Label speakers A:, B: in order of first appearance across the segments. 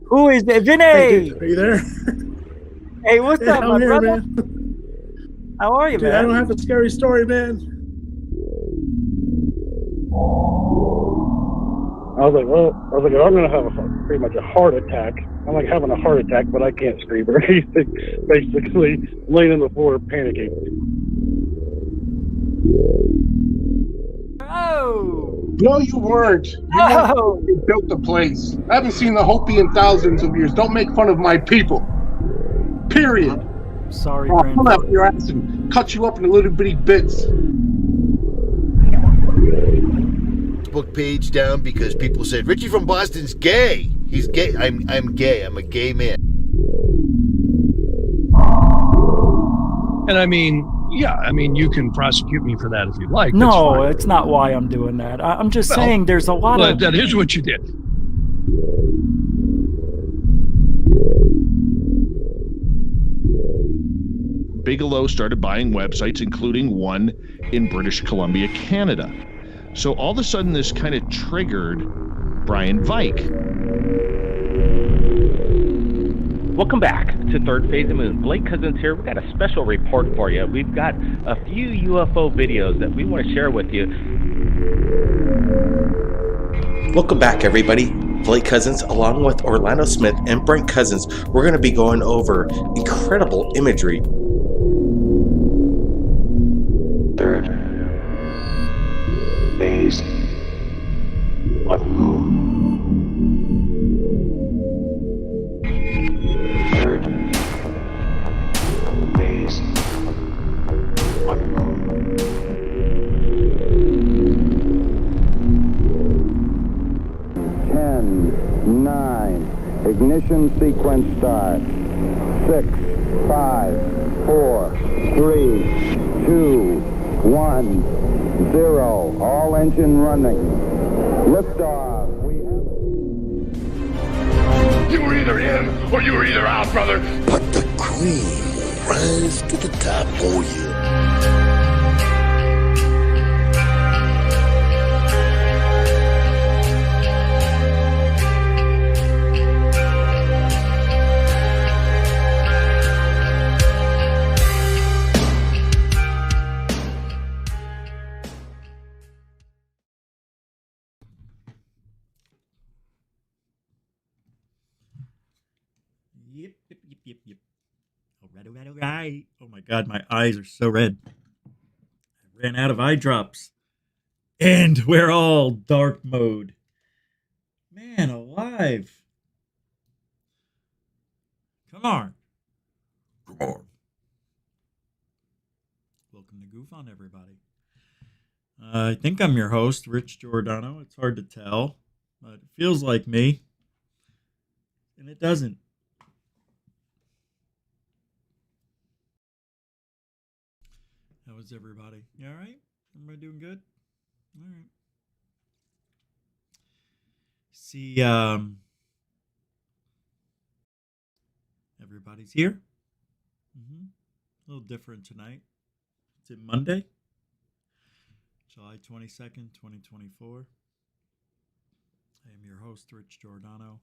A: Who is it?
B: Hey,
A: Vinny!
B: dude, are you there?
A: Hey, what's up,
B: I'm
A: my
B: here,
A: brother?
B: man.
A: How are you,
B: Dude, I
A: man?
B: don't have a scary story, man.
C: I'm gonna have pretty much a heart attack. I'm like having a heart attack, but I can't scream or anything. Basically, laying on the floor, panicking.
A: Oh!
D: No, you weren't. You weren't.
A: Oh!
D: You built the place. I haven't seen the Hopi in thousands of years. Don't make fun of my people. Period.
A: Sorry,
D: I'll pull out
A: grandfather.
D: your ass and cut you up into little bitty bits.
E: Facebook page down because people said Richie from Boston's gay. He's gay. I'm gay. I'm a gay man.
F: And I mean, yeah, I mean, you can prosecute me for that if you like.
A: No, it's not why I'm doing that. I'm just saying there's a lot
F: But
A: of...
F: that is what you did. Bigelow started buying websites, including one in British Columbia, Canada. So all of a sudden, this kind of triggered Brian Vike.
G: Welcome back to Third Phase of the Moon. Blake Cousins here. We've got a special report for you. We've got a few UFO videos that we want to share with you.
H: Welcome back, everybody. Blake Cousins, along with Orlando Smith and Brent Cousins, we're going to be going over incredible imagery.
I: Third phase of the moon. Third phase of the moon.
J: Ten, 9, ignition sequence start. 6, 5, 4, 3, 2, 1, 0. All engine running. Liftoff.
K: You were either in or you were either out, brother.
E: But the cream will rise to the top. Oh yeah.
A: Yep. All right. Oh my God, my eyes are so red. I ran out of eye drops. And we're all dark mode. Man alive. Come on. Welcome to GUFON, everybody. I think I'm your host, Rich Giordano. It's hard to tell, but it feels like me. And it doesn't. How is everybody? You all right? Everybody doing good? All right. See, everybody's here. A little different tonight. It's Monday, July 22nd, 2024. I am your host, Rich Giordano,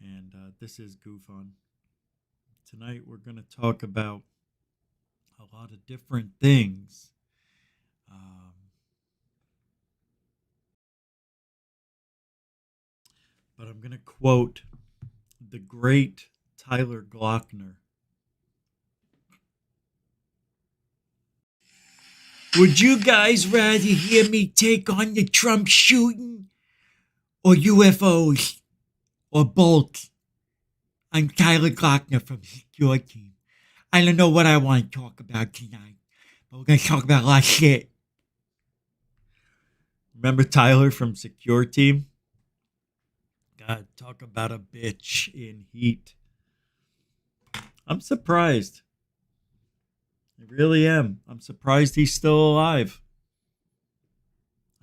A: and this is GUFON. Tonight we're going to talk about a lot of different things. But I'm going to quote the great Tyler Glockner. Would you guys rather hear me take on the Trump shooting or UFOs or both? I'm Tyler Glockner from Secure Team. I don't know what I want to talk about tonight, but we're going to talk about a lot of shit. Remember Tyler from Secure Team? God, talk about a bitch in heat. I'm surprised. I really am. I'm surprised he's still alive.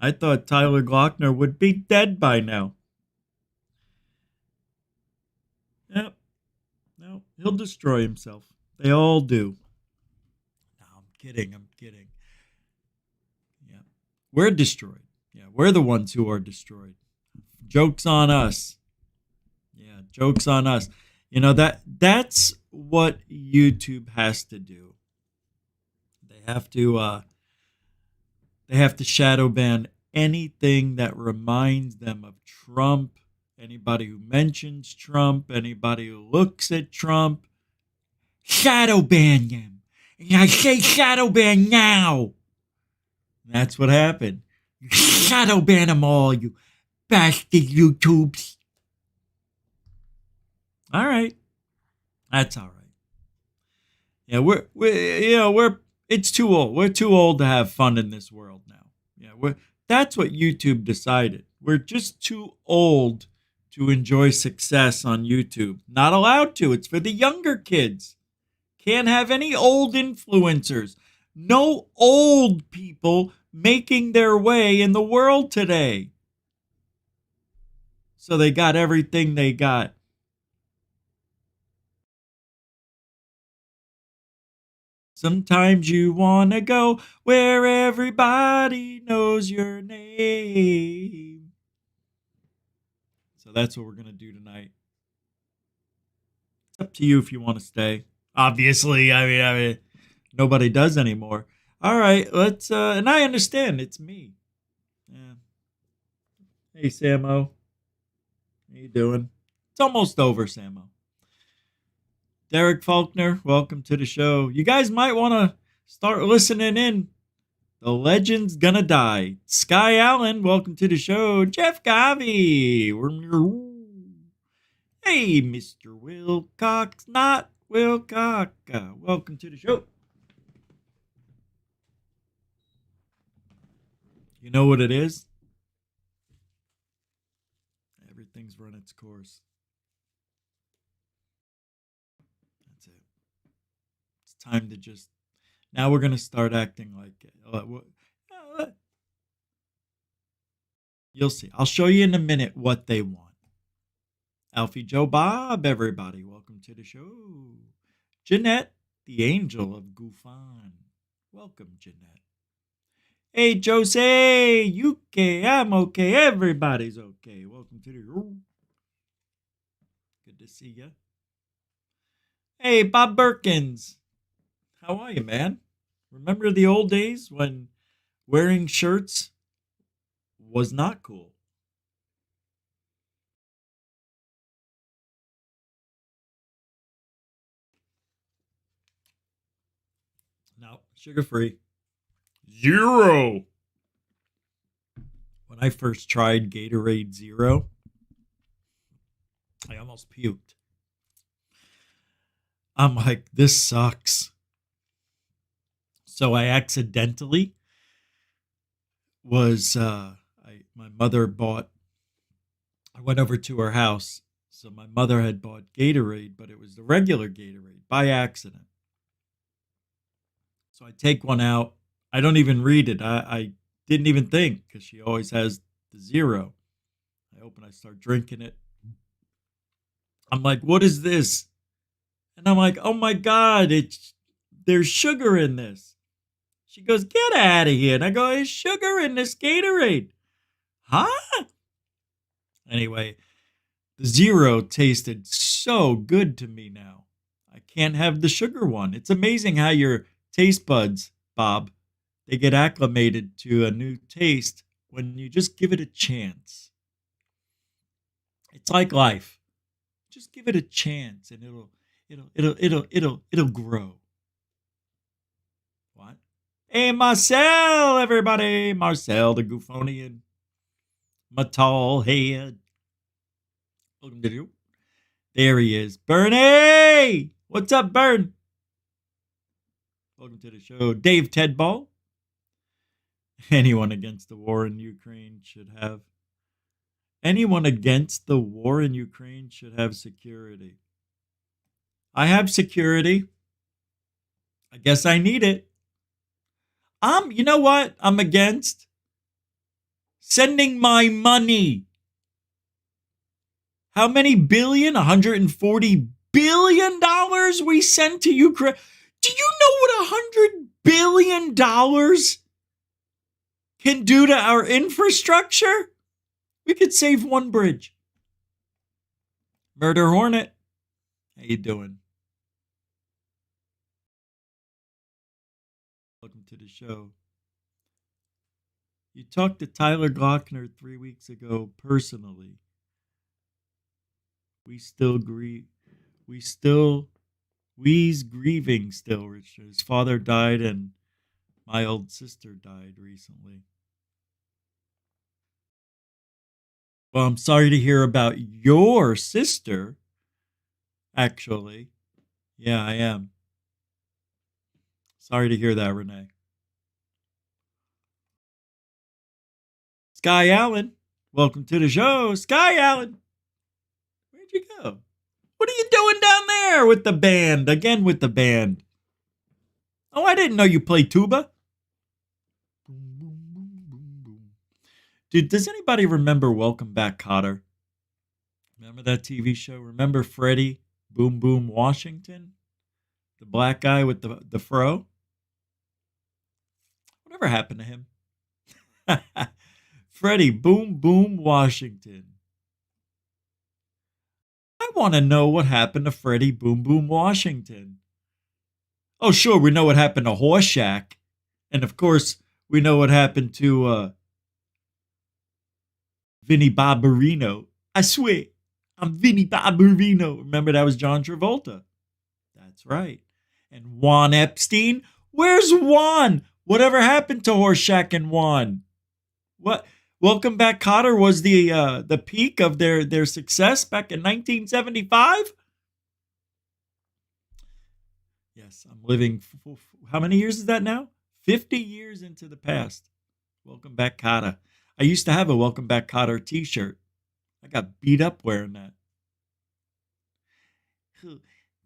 A: I thought Tyler Glockner would be dead by now. Yep. No, he'll destroy himself. They all do. No, I'm kidding. Yeah. We're destroyed. Yeah, we're the ones who are destroyed. Joke's on us. Yeah, joke's on us. You know, that's what YouTube has to do. They have to shadow ban anything that reminds them of Trump, anybody who mentions Trump, anybody who looks at Trump. Shadow ban them. And I say shadow ban now. That's what happened. You shadow ban them all, you bastard YouTubes. All right. That's all right. Yeah, we're it's too old. We're too old to have fun in this world now. Yeah, that's what YouTube decided. We're just too old to enjoy success on YouTube. Not allowed to. It's for the younger kids. Can't have any old influencers. No old people making their way in the world today. So they got everything they got. Sometimes you want to go where everybody knows your name. So that's what we're going to do tonight. It's up to you if you want to stay. Obviously, I mean, nobody does anymore. All right, let's, and I understand, it's me. Yeah. Hey, Samo. How you doing? It's almost over, Samo. Derek Faulkner, welcome to the show. You guys might want to start listening in. The legend's gonna die. Sky Allen, welcome to the show. Jeff Gavi. Hey, Mr. Wilcox, not Wilcox. Welcome to the show. You know what it is? Everything's run its course. That's it. It's time to just... Now we're going to start acting like it. You'll see. I'll show you in a minute what they want. Alfie Joe Bob, everybody. Welcome to the show. Jeanette, the angel of GUFON. Welcome, Jeanette. Hey, Jose, you okay? I'm okay. Everybody's okay. Welcome to the show. Good to see you. Hey, Bob Birkins. How are you, man? Remember the old days when wearing shirts was not cool? No, sugar-free. Zero. When I first tried Gatorade Zero, I almost puked. I'm like, this sucks. So I accidentally was, my mother bought, I went over to her house. So my mother had bought Gatorade, but it was the regular Gatorade by accident. So I take one out. I don't even read it. I didn't even think because she always has the zero. I start drinking it. I'm like, what is this? And I'm like, oh my God, there's sugar in this. She goes, get out of here. And I go, there's sugar in this Gatorade. Huh? Anyway, the zero tasted so good to me now. I can't have the sugar one. It's amazing how your taste buds, Bob, they get acclimated to a new taste when you just give it a chance. It's like life. Just give it a chance and it'll grow. What? Hey, Marcel, everybody. Marcel, the Goofonian. My tall head. Welcome to you. There he is. Bernie! What's up, Bern? Welcome to the show. Dave Tedball. Anyone against the war in Ukraine should have security. I have security. I guess I need it. You know what I'm against? Sending my money. How many billion? $140 billion we sent to Ukraine. Do you know what $100 billion can do to our infrastructure? We could save one bridge. Murder Hornet, how you doing? Welcome to the show. You talked to Tyler Glockner 3 weeks ago personally. We's grieving still, Richard. His father died and my old sister died recently. Well, I'm sorry to hear about your sister, actually. Yeah, I am. Sorry to hear that, Renee. Sky Allen, welcome to the show. Sky Allen, where'd you go? What are you doing down there with the band? Again with the band. Oh, I didn't know you played tuba. Dude, does anybody remember Welcome Back, Kotter? Remember that TV show? Remember Freddie Boom Boom Washington? The black guy with the fro? Whatever happened to him? Freddie Boom Boom Washington. I want to know what happened to Freddie Boom Boom Washington. Oh, sure, we know what happened to Horseshack. And of course, we know what happened to Vinnie Barbarino. I swear, I'm Vinnie Barbarino. Remember, that was John Travolta. That's right. And Juan Epstein? Where's Juan? Whatever happened to Horseshack and Juan? What? Welcome Back, Kotter was the peak of their success back in 1975? Yes, I'm living, how many years is that now? 50 years into the past. Welcome Back, Kotter. I used to have a Welcome Back, Kotter t-shirt. I got beat up wearing that.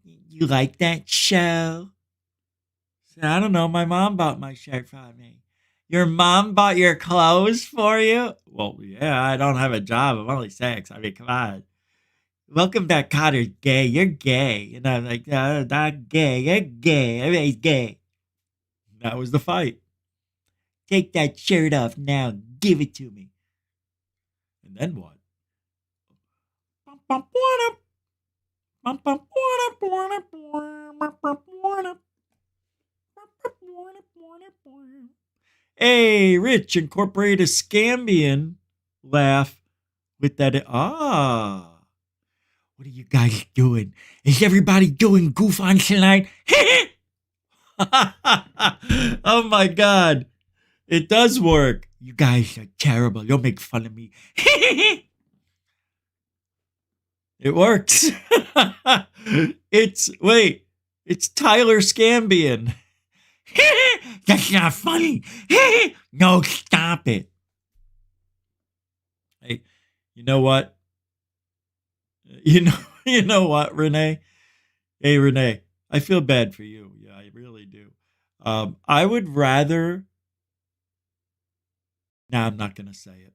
A: You like that show? I don't know. My mom bought my shirt for me. Your mom bought your clothes for you? Well, yeah, I don't have a job. I'm only 6. I mean, come on. Welcome Back, Kotter's gay. You're gay. And I'm like, no, not gay. You're gay. Everybody's gay. That was the fight. Take that shirt off now. Give it to me. And then what? Hey, Rich, incorporate a Scambian laugh with that. Ah. What are you guys doing? Is everybody doing GUFON tonight? Oh my God. It does work. You guys are terrible. You'll make fun of me. It works. It's Tyler Scambian. That's not funny. No, stop it. Hey, you know what? You know what, Renee? Hey, Renee, I feel bad for you. Yeah, I really do. I would rather. Nah, I'm not going to say it.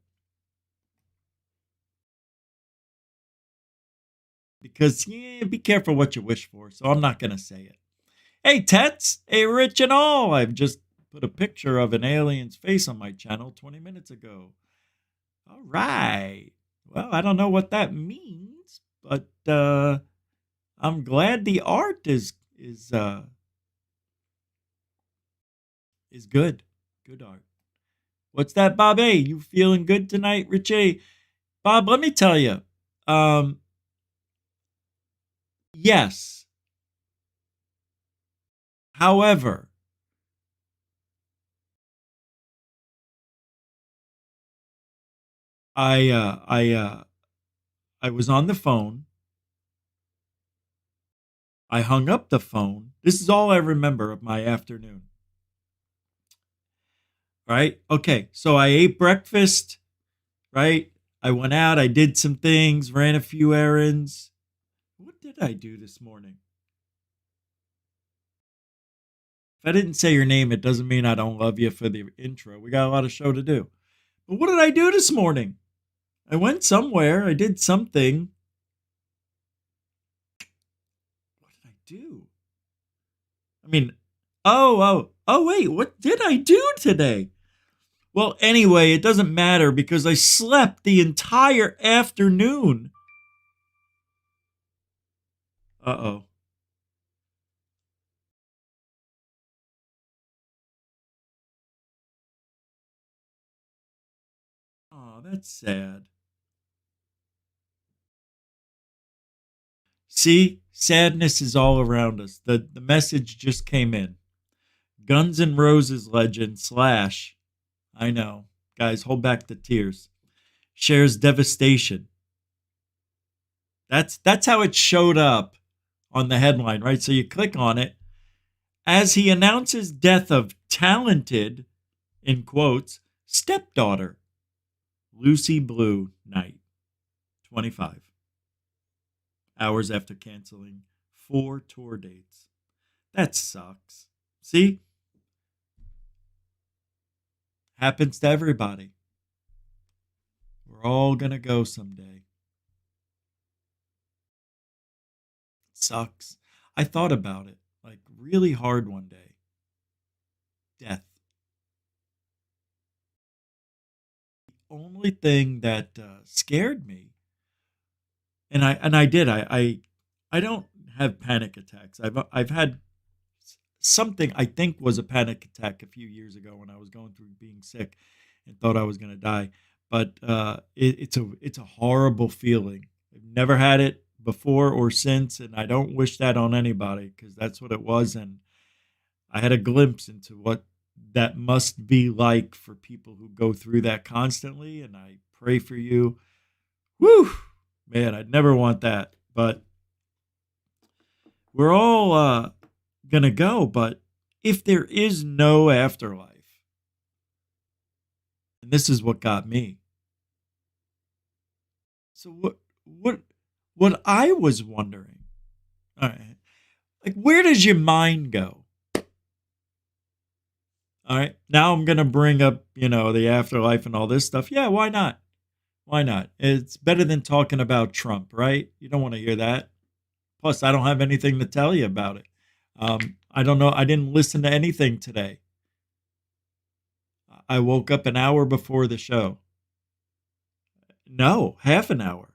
A: Because, be careful what you wish for. So I'm not going to say it. Hey, Tets. Hey, Rich and all. I've just put a picture of an alien's face on my channel 20 minutes ago. All right. Well, I don't know what that means, but I'm glad the art is good. Good art. What's that, Bob A? You feeling good tonight, Rich A? Bob, let me tell you. Yes. However, I was on the phone. I hung up the phone. This is all I remember of my afternoon. Right? Okay, so I ate breakfast, right? I went out, I did some things, ran a few errands. What did I do this morning? If I didn't say your name, it doesn't mean I don't love you for the intro. We got a lot of show to do. But what did I do this morning? I went somewhere. I did something. What did I do? I mean, oh, wait, what did I do today? Well, anyway, it doesn't matter because I slept the entire afternoon. Uh-oh. Oh, that's sad. See, sadness is all around us. The message just came in. Guns N' Roses legend Slash, I know, guys, hold back the tears, shares devastation. That's how it showed up on the headline, right? So you click on it. As he announces death of talented, in quotes, stepdaughter, Lucy Blue Knight, 25, hours after canceling 4 tour dates. That sucks. See? Happens to everybody. We're all going to go someday. Sucks. I thought about it, like really hard one day. Death. The only thing that scared me, and I don't have panic attacks. I've had something I think was a panic attack a few years ago when I was going through being sick and thought I was going to die. But it's a horrible feeling. I've never had it before or since, and I don't wish that on anybody because that's what it was. And I had a glimpse into what that must be like for people who go through that constantly, and I pray for you. Woo! Man, I'd never want that. But we're all going to go, but if there is no afterlife, and this is what got me. So what I was wondering, all right, like where does your mind go? All right, now I'm going to bring up, the afterlife and all this stuff. Yeah, why not? Why not? It's better than talking about Trump, right? You don't want to hear that. Plus, I don't have anything to tell you about it. I don't know. I didn't listen to anything today. I woke up an hour before the show. No, half an hour.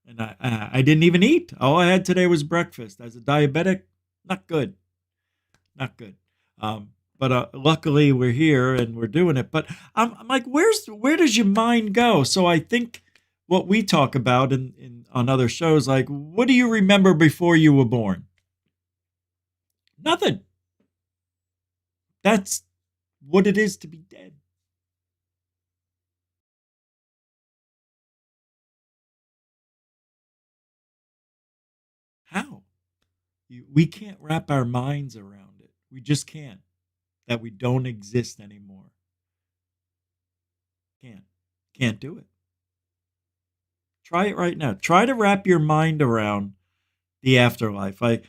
A: And I didn't even eat. All I had today was breakfast. As a diabetic, not good. Not good. But luckily we're here and we're doing it. But I'm like, where does your mind go? So I think what we talk about on other shows, like, what do you remember before you were born? Nothing. That's what it is to be dead. How? We can't wrap our minds around it. We just can't. That we don't exist anymore. Can't do it. Try it right now. Try to wrap your mind around the afterlife. Like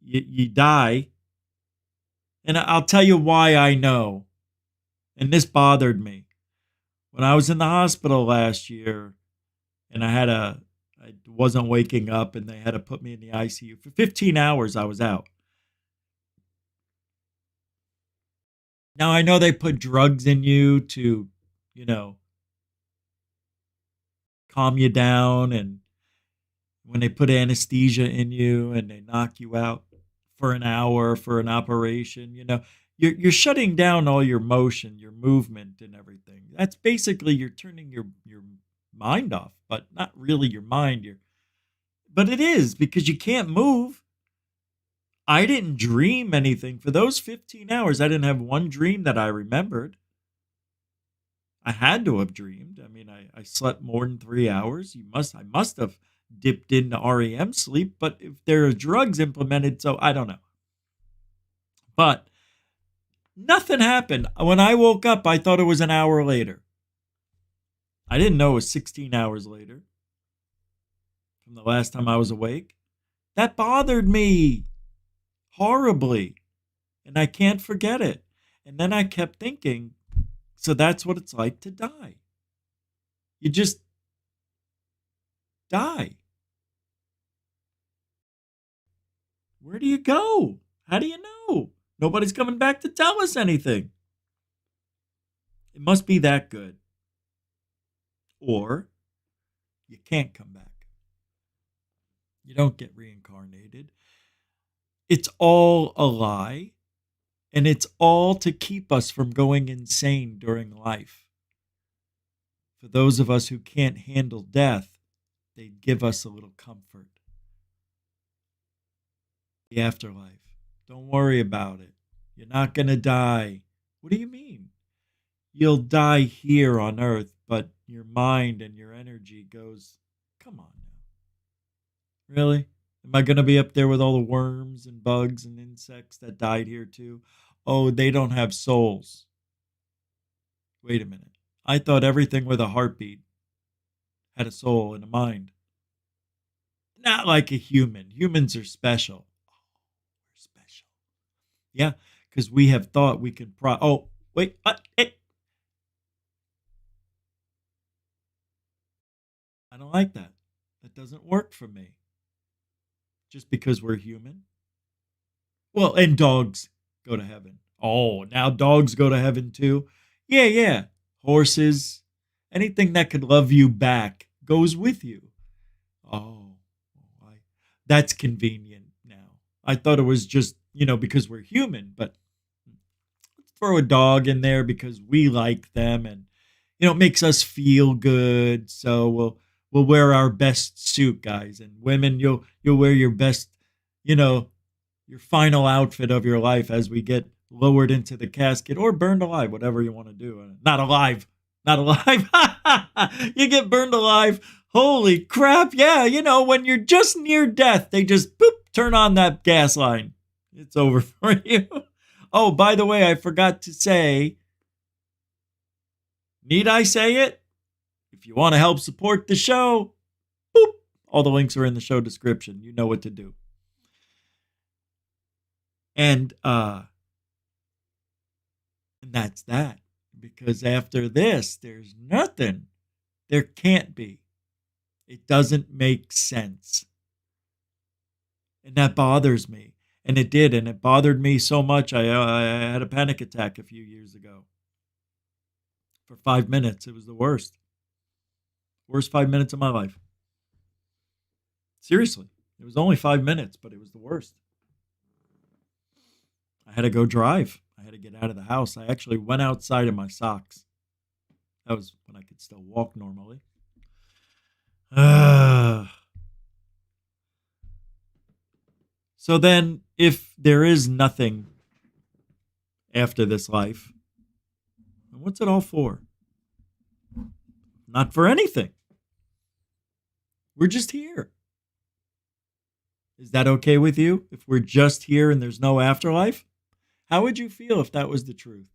A: you die, and I'll tell you why I know. And this bothered me. When I was in the hospital last year, and I wasn't waking up, and they had to put me in the ICU for 15 hours. I was out. Now I know they put drugs in you to, calm you down, and when they put anesthesia in you and they knock you out for an hour for an operation, you're shutting down all your motion, your movement, and everything. That's basically you're turning your mind off, but not really your mind. But it is because you can't move. I didn't dream anything for those 15 hours. I didn't have one dream that I remembered. I had to have dreamed. I mean, I slept more than 3 hours. I must have dipped into REM sleep, but if there are drugs implemented, so I don't know. But nothing happened. When I woke up, I thought it was an hour later. I didn't know it was 16 hours later from the last time I was awake. That bothered me horribly, and I can't forget it. And then I kept thinking, so that's what it's like to die. You just die. Where do you go? How do you know? Nobody's coming back to tell us anything. It must be that good. Or you can't come back. You don't get reincarnated. It's all a lie, and it's all to keep us from going insane during life. For those of us who can't handle death, they give us a little comfort. The afterlife. Don't worry about it. You're not going to die. What do you mean? You'll die here on earth, but your mind and your energy goes, come on now. Really? Am I going to be up there with all the worms and bugs and insects that died here too? Oh, they don't have souls. Wait a minute. I thought everything with a heartbeat had a soul and a mind. Not like a human. Humans are special. We're special. Yeah, because we have thought we can oh, wait. Hey. I don't like that. That doesn't work for me. Just because we're human. Well, and dogs go to heaven. Oh, now dogs go to heaven too? Yeah. Horses. Anything that could love you back goes with you. Oh, that's convenient now. I thought it was just, because we're human, but let's throw a dog in there because we like them and, it makes us feel good. So we'll wear our best suit, guys. And women, you'll wear your best, your final outfit of your life as we get lowered into the casket or burned alive, whatever you want to do. Not alive. You get burned alive. Holy crap. Yeah, when you're just near death, they just turn on that gas line. It's over for you. Oh, by the way, I forgot to say, need I say it? If you want to help support the show, all the links are in the show description. You know what to do. And that's that. Because after this, there's nothing. There can't be. It doesn't make sense. And that bothers me. And it did. And it bothered me so much. I had a panic attack a few years ago. For 5 minutes. It was the worst. Worst 5 minutes of my life. Seriously. It was only 5 minutes, but it was the worst. I had to go drive. I had to get out of the house. I actually went outside in my socks. That was when I could still walk normally. So then, if there is nothing after this life, what's it all for? Not for anything. We're just here. Is that okay with you? If we're just here and there's no afterlife? How would you feel if that was the truth?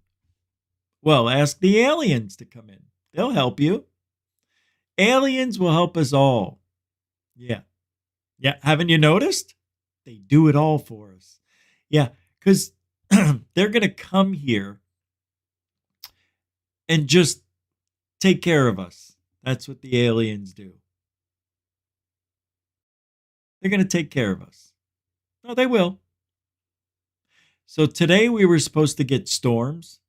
A: Well, ask the aliens to come in. They'll help you. Aliens will help us all. Yeah. Haven't you noticed? They do it all for us. Yeah, because they're going to come here and just take care of us. That's what the aliens do. They're going to take care of us. No, they will. So today we were supposed to get storms.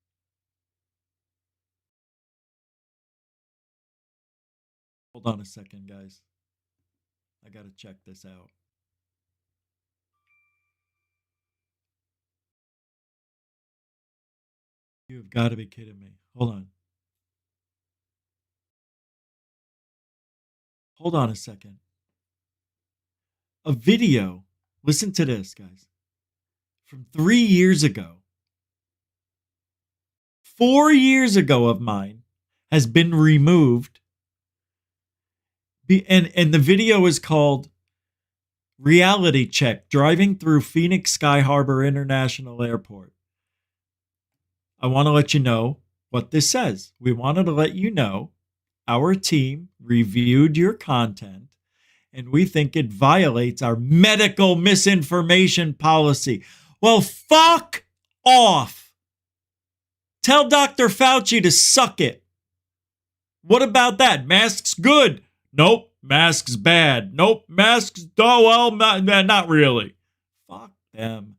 A: Hold on a second, guys. I got to check this out. You have got to be kidding me. Hold on. Hold on a second. A video. Listen to this, guys. From 3 years ago. 4 years ago of mine has been removed. And the video is called Reality Check, Driving Through Phoenix Sky Harbor International Airport. I want to let you know what this says. We wanted to let you know our team reviewed your content and we think it violates our medical misinformation policy. Well, fuck off. Tell Dr. Fauci to suck it. What about that? Masks good. Nope. Masks bad. Nope. Masks, not really. Fuck them.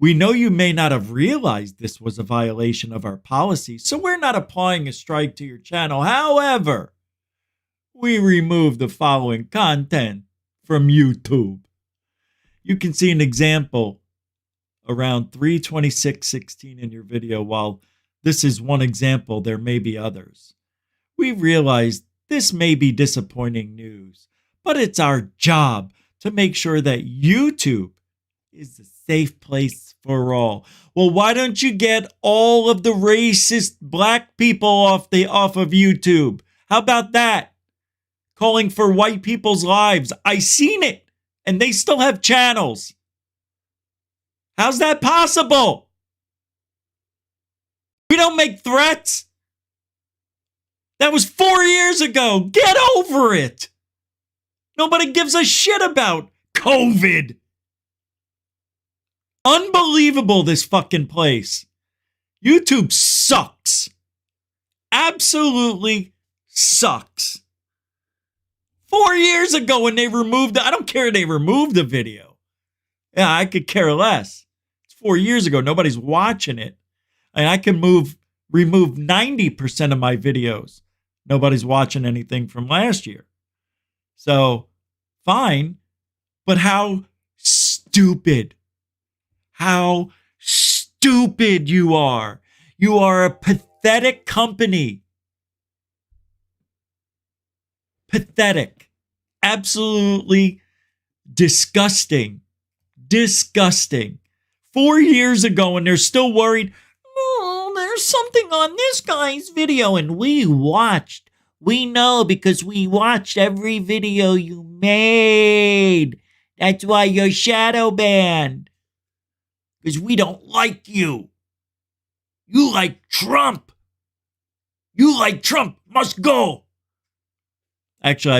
A: We know you may not have realized this was a violation of our policy, so we're not applying a strike to your channel. However, we remove the following content from YouTube. You can see an example around 3:26:16 in your video. While this is one example, there may be others. We realize this may be disappointing news, but it's our job to make sure that YouTube is a safe place for all. Well, why don't you get all of the racist black people off of YouTube? How about that? Calling for white people's lives. I seen it, and they still have channels. How's that possible? We don't make threats. That was 4 years ago. Get over it. Nobody gives a shit about COVID. Unbelievable, this fucking place. YouTube sucks. Absolutely sucks. 4 years ago when they removed I don't care if they removed the video. Yeah, I could care less. It's 4 years ago. Nobody's watching it. And I can remove 90% of my videos. Nobody's watching anything from last year. So, fine. But how stupid. How stupid you are. You are a pathetic company. Pathetic. Absolutely disgusting. Disgusting. 4 years ago, and they're still worried, oh, there's something on this guy's video, and we watched. We know because we watched every video you made. That's why you're shadow banned. Because we don't like you. You like Trump. You like Trump. Must go. Actually,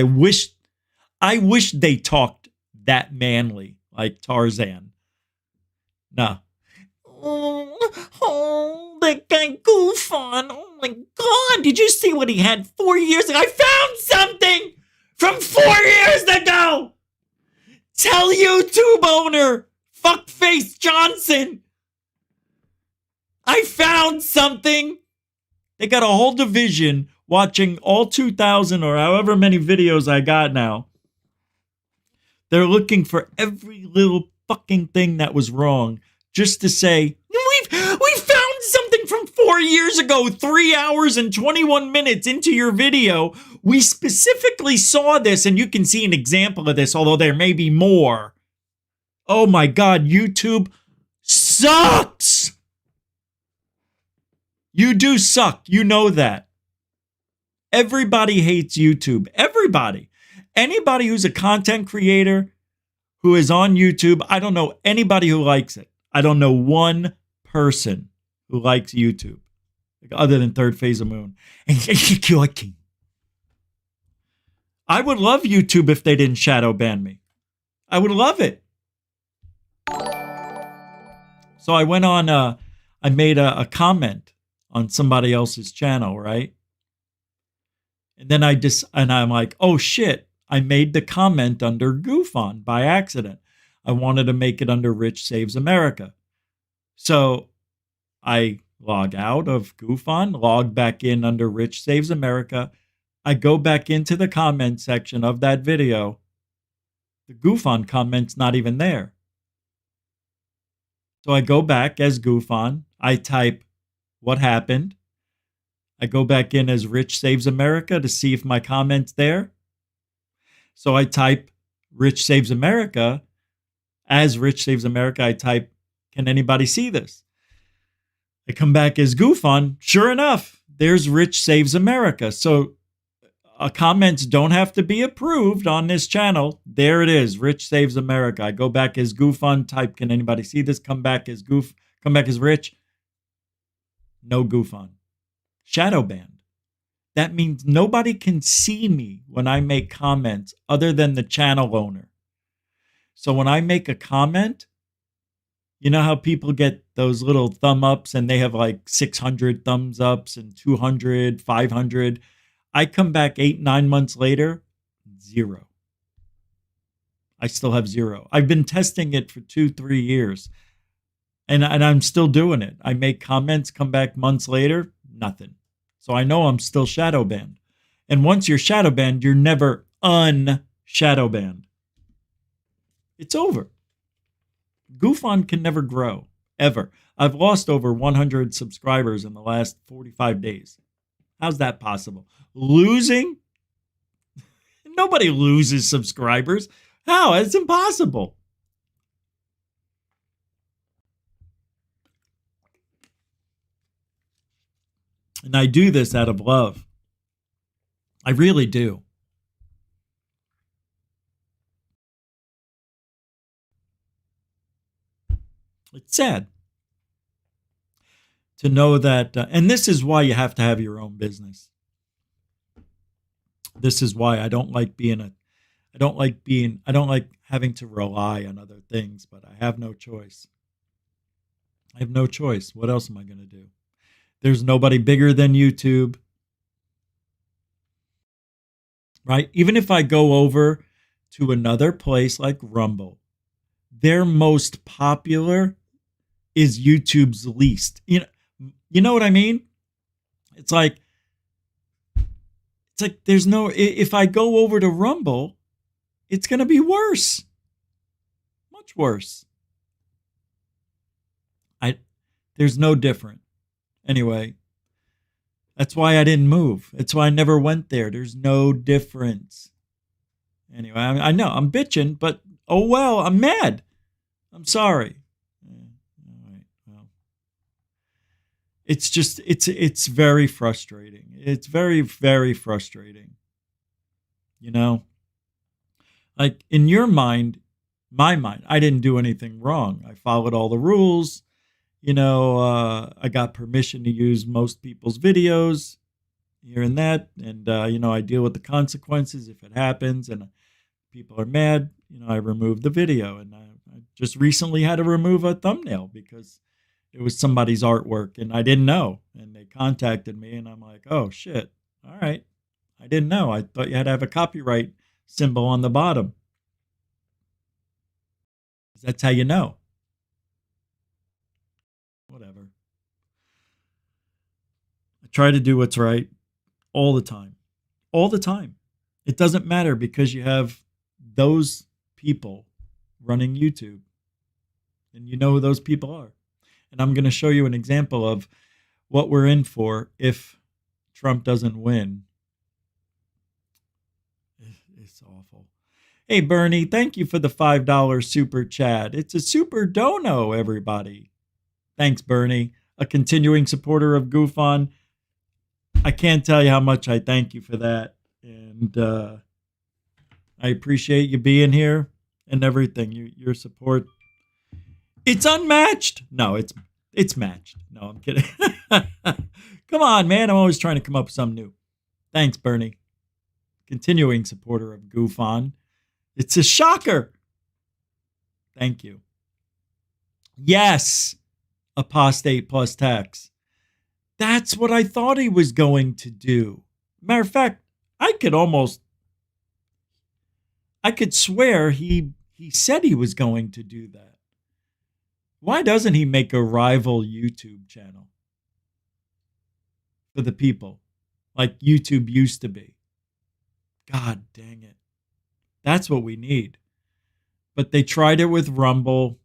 A: I wish they talked that manly, like Tarzan. No. Oh, that guy GUFON. Oh my God. Did you see what he had 4 years ago? I found something from 4 years ago. Tell YouTube owner, Fuckface Johnson. I found something. They got a whole division watching all 2,000 or however many videos I got now. They're looking for every little fucking thing that was wrong just to say, we found something from 4 years ago, 3 hours and 21 minutes into your video. We specifically saw this, and you can see an example of this, although there may be more. Oh my God, YouTube sucks. You do suck. You know that. Everybody hates YouTube. Everybody. Anybody who's a content creator who is on YouTube, I don't know anybody who likes it. I don't know one person who likes YouTube other than Third Phase of Moon. I would love YouTube if they didn't shadow ban me. I would love it. So I went on, I made a comment on somebody else's channel, right? And then I'm like, oh shit, I made the comment under GUFON by accident. I wanted to make it under Rich Saves America. So I log out of GUFON, log back in under Rich Saves America. I go back into the comment section of that video. The GUFON comment's not even there. So I go back as GUFON. I type what happened. I go back in as Rich Saves America to see if my comment's there. So I type Rich Saves America. As Rich Saves America, I type, can anybody see this? I come back as GUFON. Sure enough, there's Rich Saves America. So comments don't have to be approved on this channel. There it is, Rich Saves America. I go back as GUFON, type, can anybody see this? Come back as Rich. No GUFON. Shadow banned. That means nobody can see me when I make comments other than the channel owner. So when I make a comment, you know how people get those little thumb ups and they have like 600 thumbs ups and 200, 500. I come back 8-9 months later, 0. I still have 0. I've been testing it for 2-3 years. And I'm still doing it. I make comments, come back months later, nothing. So I know I'm still shadow banned. And once you're shadow banned, you're never un-shadow banned. It's over. GUFON can never grow, ever. I've lost over 100 subscribers in the last 45 days. How's that possible? Losing? Nobody loses subscribers. How? It's impossible. And I do this out of love. I really do. It's sad to know that, and this is why you have to have your own business. This is why I don't like I don't like having to rely on other things, but I have no choice. I have no choice. What else am I going to do? There's nobody bigger than YouTube, right? Even if I go over to another place like Rumble, their most popular is YouTube's least. You know what I mean? It's like there's no, if I go over to Rumble, it's going to be worse. Much worse. There's no different. Anyway, that's why I didn't move. That's why I never went there. There's no difference. Anyway, I know I'm bitching, but oh well, I'm mad. I'm sorry. All right, well, it's just it's very frustrating. It's very, very frustrating. You know, like in your mind, my mind, I didn't do anything wrong. I followed all the rules. You know, I got permission to use most people's videos here and that. And, you know, I deal with the consequences if it happens and people are mad. You know, I remove the video. And I just recently had to remove a thumbnail because it was somebody's artwork and I didn't know. And they contacted me and I'm like, oh, shit. All right. I didn't know. I thought you had to have a copyright symbol on the bottom. That's how you know. Whatever. I try to do what's right all the time. All the time. It doesn't matter because you have those people running YouTube. And you know who those people are. And I'm going to show you an example of what we're in for if Trump doesn't win. It's awful. Hey, Bernie, thank you for the $5 super chat. It's a super dono, everybody. Thanks, Bernie, a continuing supporter of GUFON. I can't tell you how much I thank you for that. And I appreciate you being here and everything. Your support. It's unmatched. No, it's matched. No, I'm kidding. Come on, man. I'm always trying to come up with something new. Thanks, Bernie. Continuing supporter of GUFON. It's a shocker. Thank you. Yes. Apostate plus tax. That's what I thought he was going to do. Matter of fact, I could swear he said he was going to do that. Why doesn't he make a rival YouTube channel for the people like YouTube used to be? God dang it. That's what we need. But they tried it with Rumble.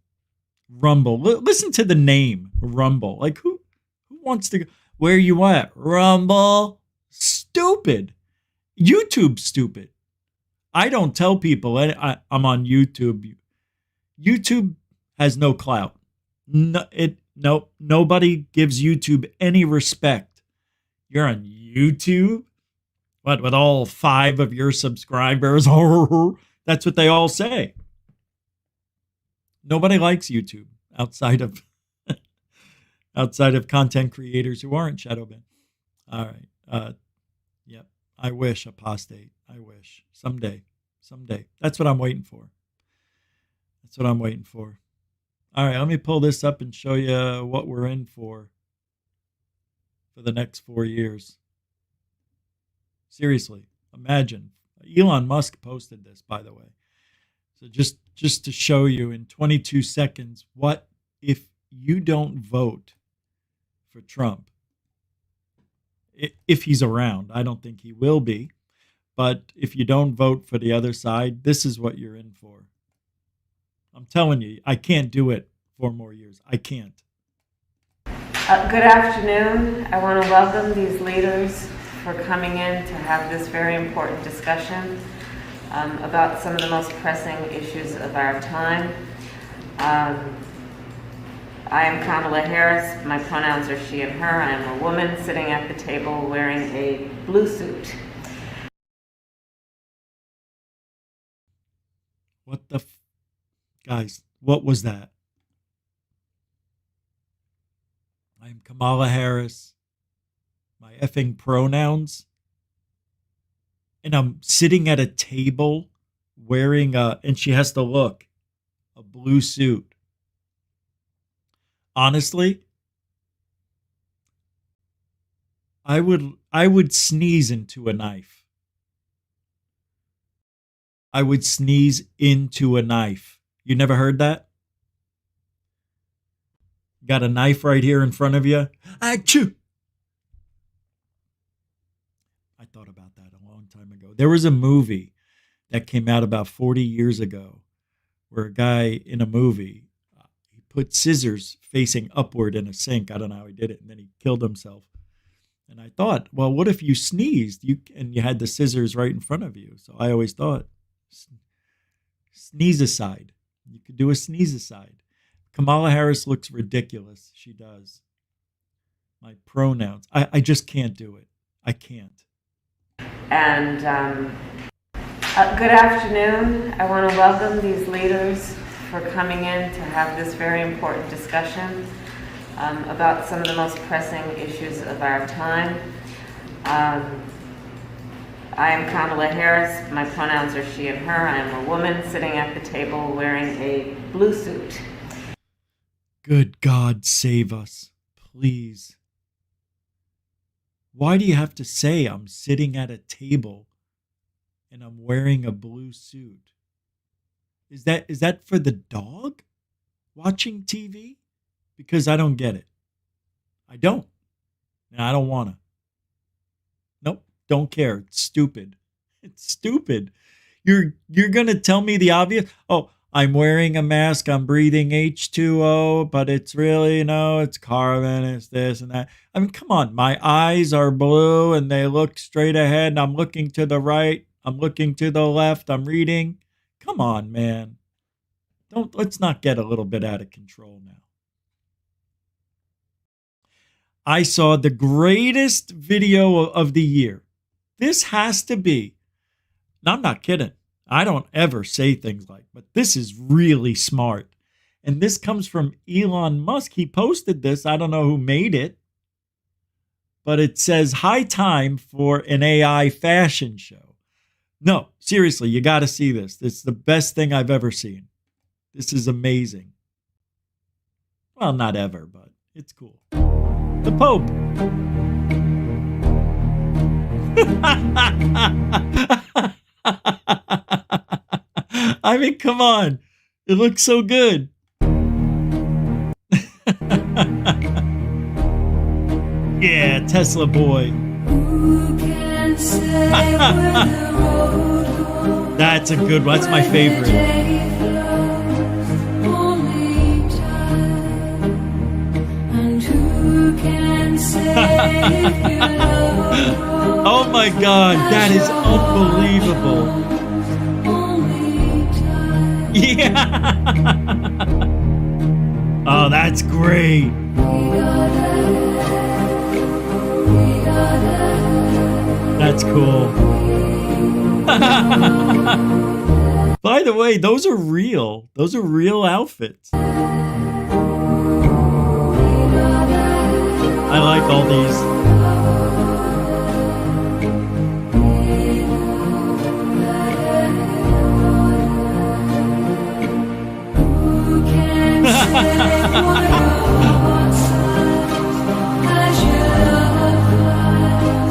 A: Listen to the name, Rumble. Like who wants to go? Where you at? Rumble. Stupid. YouTube stupid. I don't tell people I'm on YouTube. YouTube has no clout. Nobody gives YouTube any respect. You're on YouTube? What, with all 5 of your subscribers? That's what they all say. Nobody likes YouTube outside of content creators who aren't shadow banned. All right. Yep. I wish, apostate. I wish. Someday. That's what I'm waiting for. All right. Let me pull this up and show you what we're in for the next 4 years. Seriously. Imagine. Elon Musk posted this, by the way. So just to show you in 22 seconds, what if you don't vote for Trump? If he's around. I don't think he will be. But if you don't vote for the other side, this is what you're in for. I'm telling you, I can't do it 4 more years. I can't.
B: Good afternoon. I want to welcome these leaders for coming in to have this very important discussion about some of the most pressing issues of our time. I am Kamala Harris. My pronouns are she and her. I am a woman sitting at the table wearing a blue suit.
A: What the guys, what was that? I'm Kamala Harris. My effing pronouns. And I'm sitting at a table wearing and she has to look, a blue suit. Honestly, I would sneeze into a knife. I would sneeze into a knife. You never heard that? Got a knife right here in front of you. Achoo! I thought about that a long time ago. There was a movie that came out about 40 years ago where a guy in a movie, he put scissors facing upward in a sink. I don't know how he did it. And then he killed himself. And I thought, well, what if you sneezed and you had the scissors right in front of you? So I always thought, sneeze-a-side. You could do a sneeze-a-side. Kamala Harris looks ridiculous. She does. My pronouns. I just can't do it. I can't.
B: And good afternoon. I want to welcome these leaders for coming in to have this very important discussion about some of the most pressing issues of our time. I am Kamala Harris. My pronouns are she and her. I am a woman sitting at the table wearing a blue suit.
A: Good God, save us, please. Why do you have to say I'm sitting at a table and I'm wearing a blue suit? Is that for the dog watching TV? Because I don't get it. I don't. And I don't want to. Nope, don't care. It's stupid. It's stupid. You're going to tell me the obvious? Oh, I'm wearing a mask, I'm breathing H2O, but it's really, it's carbon, it's this and that. I mean, come on, my eyes are blue and they look straight ahead and I'm looking to the right, I'm looking to the left, I'm reading. Come on, man. Let's not get a little bit out of control now. I saw the greatest video of the year. This has to be, and I'm not kidding. I don't ever say things like, but this is really smart. And this comes from Elon Musk. He posted this. I don't know who made it, but it says, high time for an AI fashion show. No, seriously, you got to see this. It's the best thing I've ever seen. This is amazing. Well, not ever, but it's cool. The Pope. I mean, come on. It looks so good. Yeah, Tesla boy. That's a good one. That's my favorite. Oh my God, that is unbelievable. Yeah. Oh, that's great. That's cool. By the way, those are real. Those are real outfits. I like all these.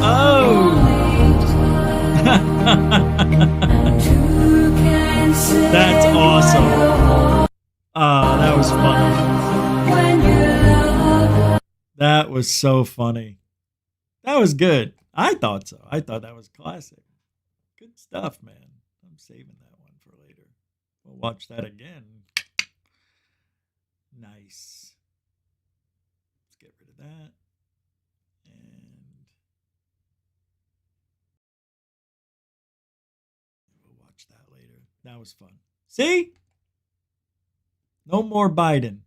A: Oh. That's awesome. Oh, that was funny. That was so funny. That was good. I thought so. I thought that was classic. Good stuff, man. I'm saving that one for later. We'll watch that again. Nice. Let's get rid of that. And we'll watch that later. That was fun. See? No more Biden.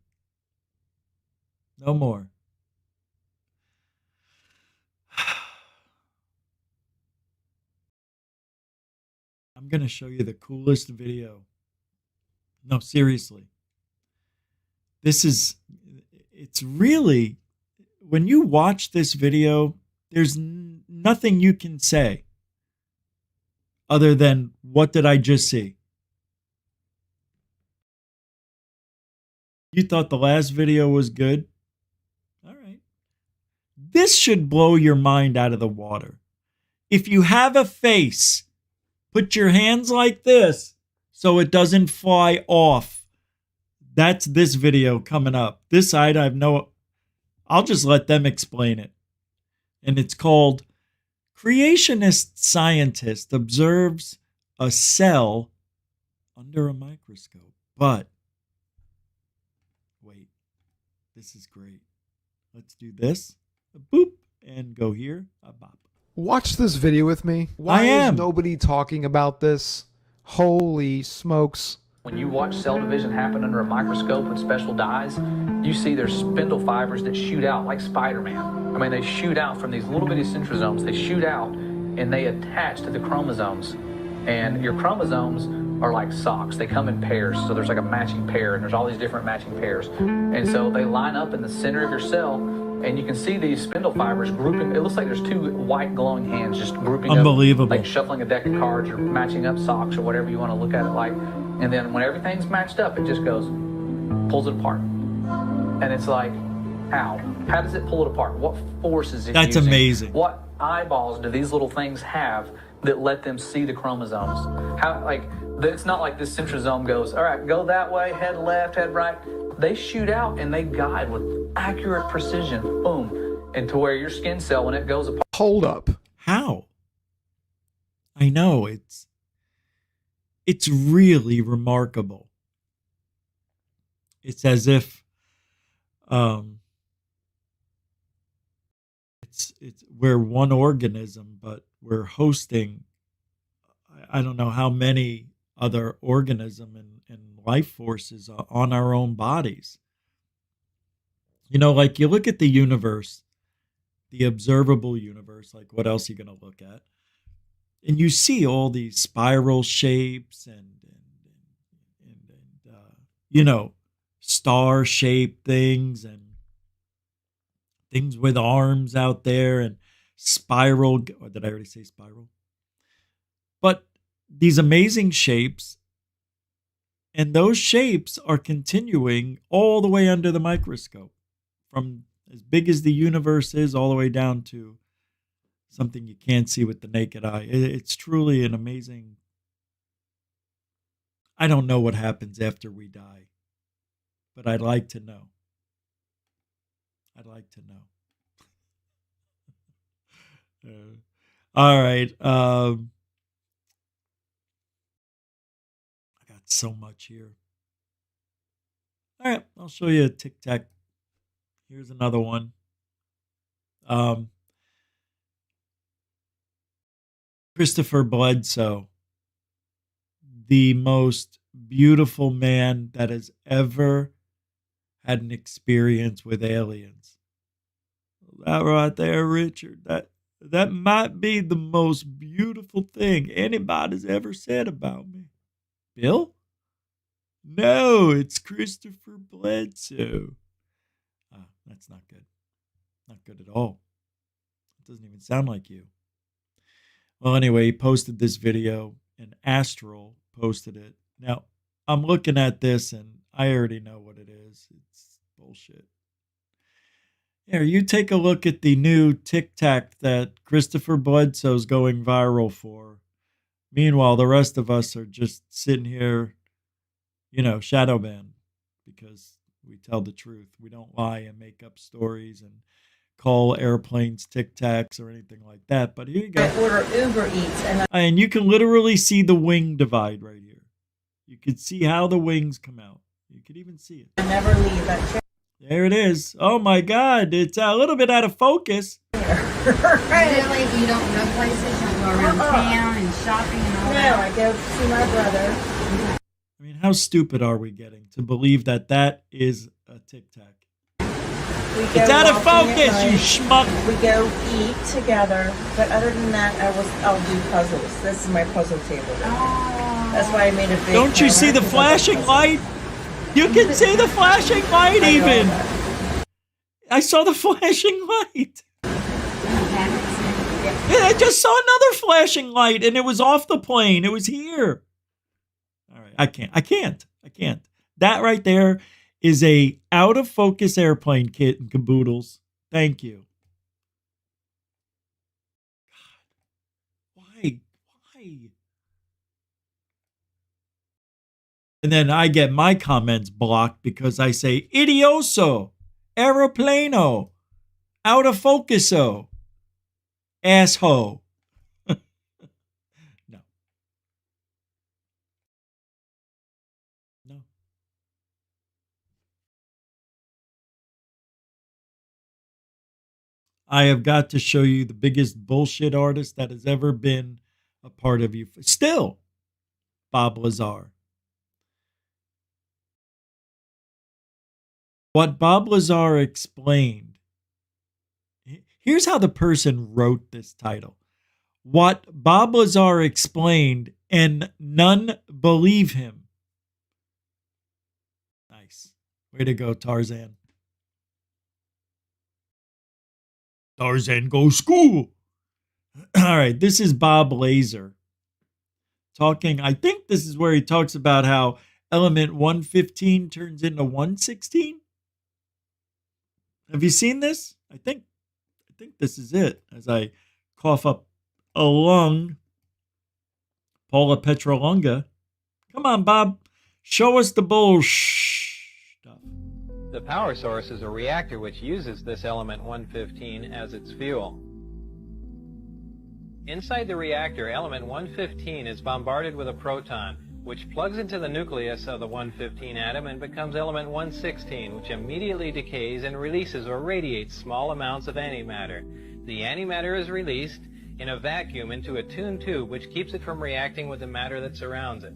A: No more. I'm going to show you the coolest video. No, seriously. It's really, when you watch this video, there's nothing you can say other than, what did I just see? You thought the last video was good? All right. This should blow your mind out of the water. If you have a face, put your hands like this so it doesn't fly off. That's this video coming up. This side, I'll just let them explain it. And it's called Creationist Scientist Observes a Cell Under a Microscope. But, wait, this is great. Let's do this. A boop, and go here. A bop.
L: Watch this video with me. Why is nobody talking about this? Holy smokes.
M: When you watch cell division happen under a microscope with special dyes, you see there's spindle fibers that shoot out like Spider-Man. I mean, they shoot out from these little bitty centrosomes. They shoot out and they attach to the chromosomes. And your chromosomes are like socks. They come in pairs. So there's like a matching pair, and there's all these different matching pairs. And so they line up in the center of your cell, and you can see these spindle fibers grouping. It looks like there's two white glowing hands just grouping
A: Unbelievable.
M: up, like shuffling a deck of cards or matching up socks or whatever you want to look at it like. And then when everything's matched up, it just goes, pulls it apart. And it's like, how? How does it pull it apart? What force is it using?
A: That's amazing.
M: What eyeballs do these little things have that let them see the chromosomes? How, like, it's not like this centrosome goes, all right, go that way, head left, head right. They shoot out and they guide with accurate precision, boom, and to where your skin cell, when it goes apart.
L: Hold up.
A: How? I know, it's really remarkable. It's as if we're one organism, but we're hosting I don't know how many other organism and life forces on our own bodies. You know, like you look at the universe, the observable universe, like what else are you going to look at? And you see all these spiral shapes and you know, star-shaped things and things with arms out there and spiral. Or did I already say spiral? But these amazing shapes, and those shapes are continuing all the way under the microscope, from as big as the universe is all the way down to something you can't see with the naked eye. It's truly an amazing. I don't know what happens after we die, but I'd like to know. I'd like to know. All right. I got so much here. All right. I'll show you a tic-tac. Here's another one. Christopher Bledsoe, the most beautiful man that has ever had an experience with aliens. That right there, Richard, that might be the most beautiful thing anybody's ever said about me. Bill? No, it's Christopher Bledsoe. That's not good. Not good at all. It doesn't even sound like you. Well, anyway, he posted this video, and Astral posted it. Now, I'm looking at this, and I already know what it is. It's bullshit. Here, you take a look at the new tic-tac that Christopher Bledsoe's going viral for. Meanwhile, the rest of us are just sitting here, you know, shadow banned, because we tell the truth. We don't lie and make up stories and call airplanes tic-tacs or anything like that. But here you go.
N: I order Uber Eats
A: And you can literally see the wing divide right here. You can see how the wings come out. You could even see it.
N: I never leave that chair.
A: There it is. Oh my God, it's a little bit out of focus.
N: Really? You don't go places? You don't go around town and shopping and all that? No, I go see my brother.
A: I mean, how stupid are we getting to believe that that is a Tic Tac? It's out of focus, you schmuck.
N: We go eat together, but other than that, I'll do puzzles. This is my puzzle table. Oh. That's why I made a big.
A: Don't you see the flashing light? You can see the flashing light even. I saw the flashing light. Yeah, I just saw another flashing light, and it was off the plane. It was here. All right, I can't. That right there is a out of focus airplane, kit and caboodles. Thank you. God, why? And then I get my comments blocked because I say idioso, aeroplano, out of focuso, asshole. No. I have got to show you the biggest bullshit artist that has ever been a part of you. Still, Bob Lazar. What Bob Lazar explained. Here's how the person wrote this title. What Bob Lazar explained, and none believe him. Nice. Way to go, Tarzan. Tarzan go school. All right, this is Bob Lazar talking. I think this is where he talks about how element 115 turns into 116. Have you seen this? I think this is it. As I cough up a lung. Paula Petrolunga. Come on, Bob. Show us the stuff.
O: The power source is a reactor which uses this element 115 as its fuel. Inside the reactor, element 115 is bombarded with a proton, which plugs into the nucleus of the 115 atom and becomes element 116, which immediately decays and releases or radiates small amounts of antimatter. The antimatter is released in a vacuum into a tuned tube, which keeps it from reacting with the matter that surrounds it.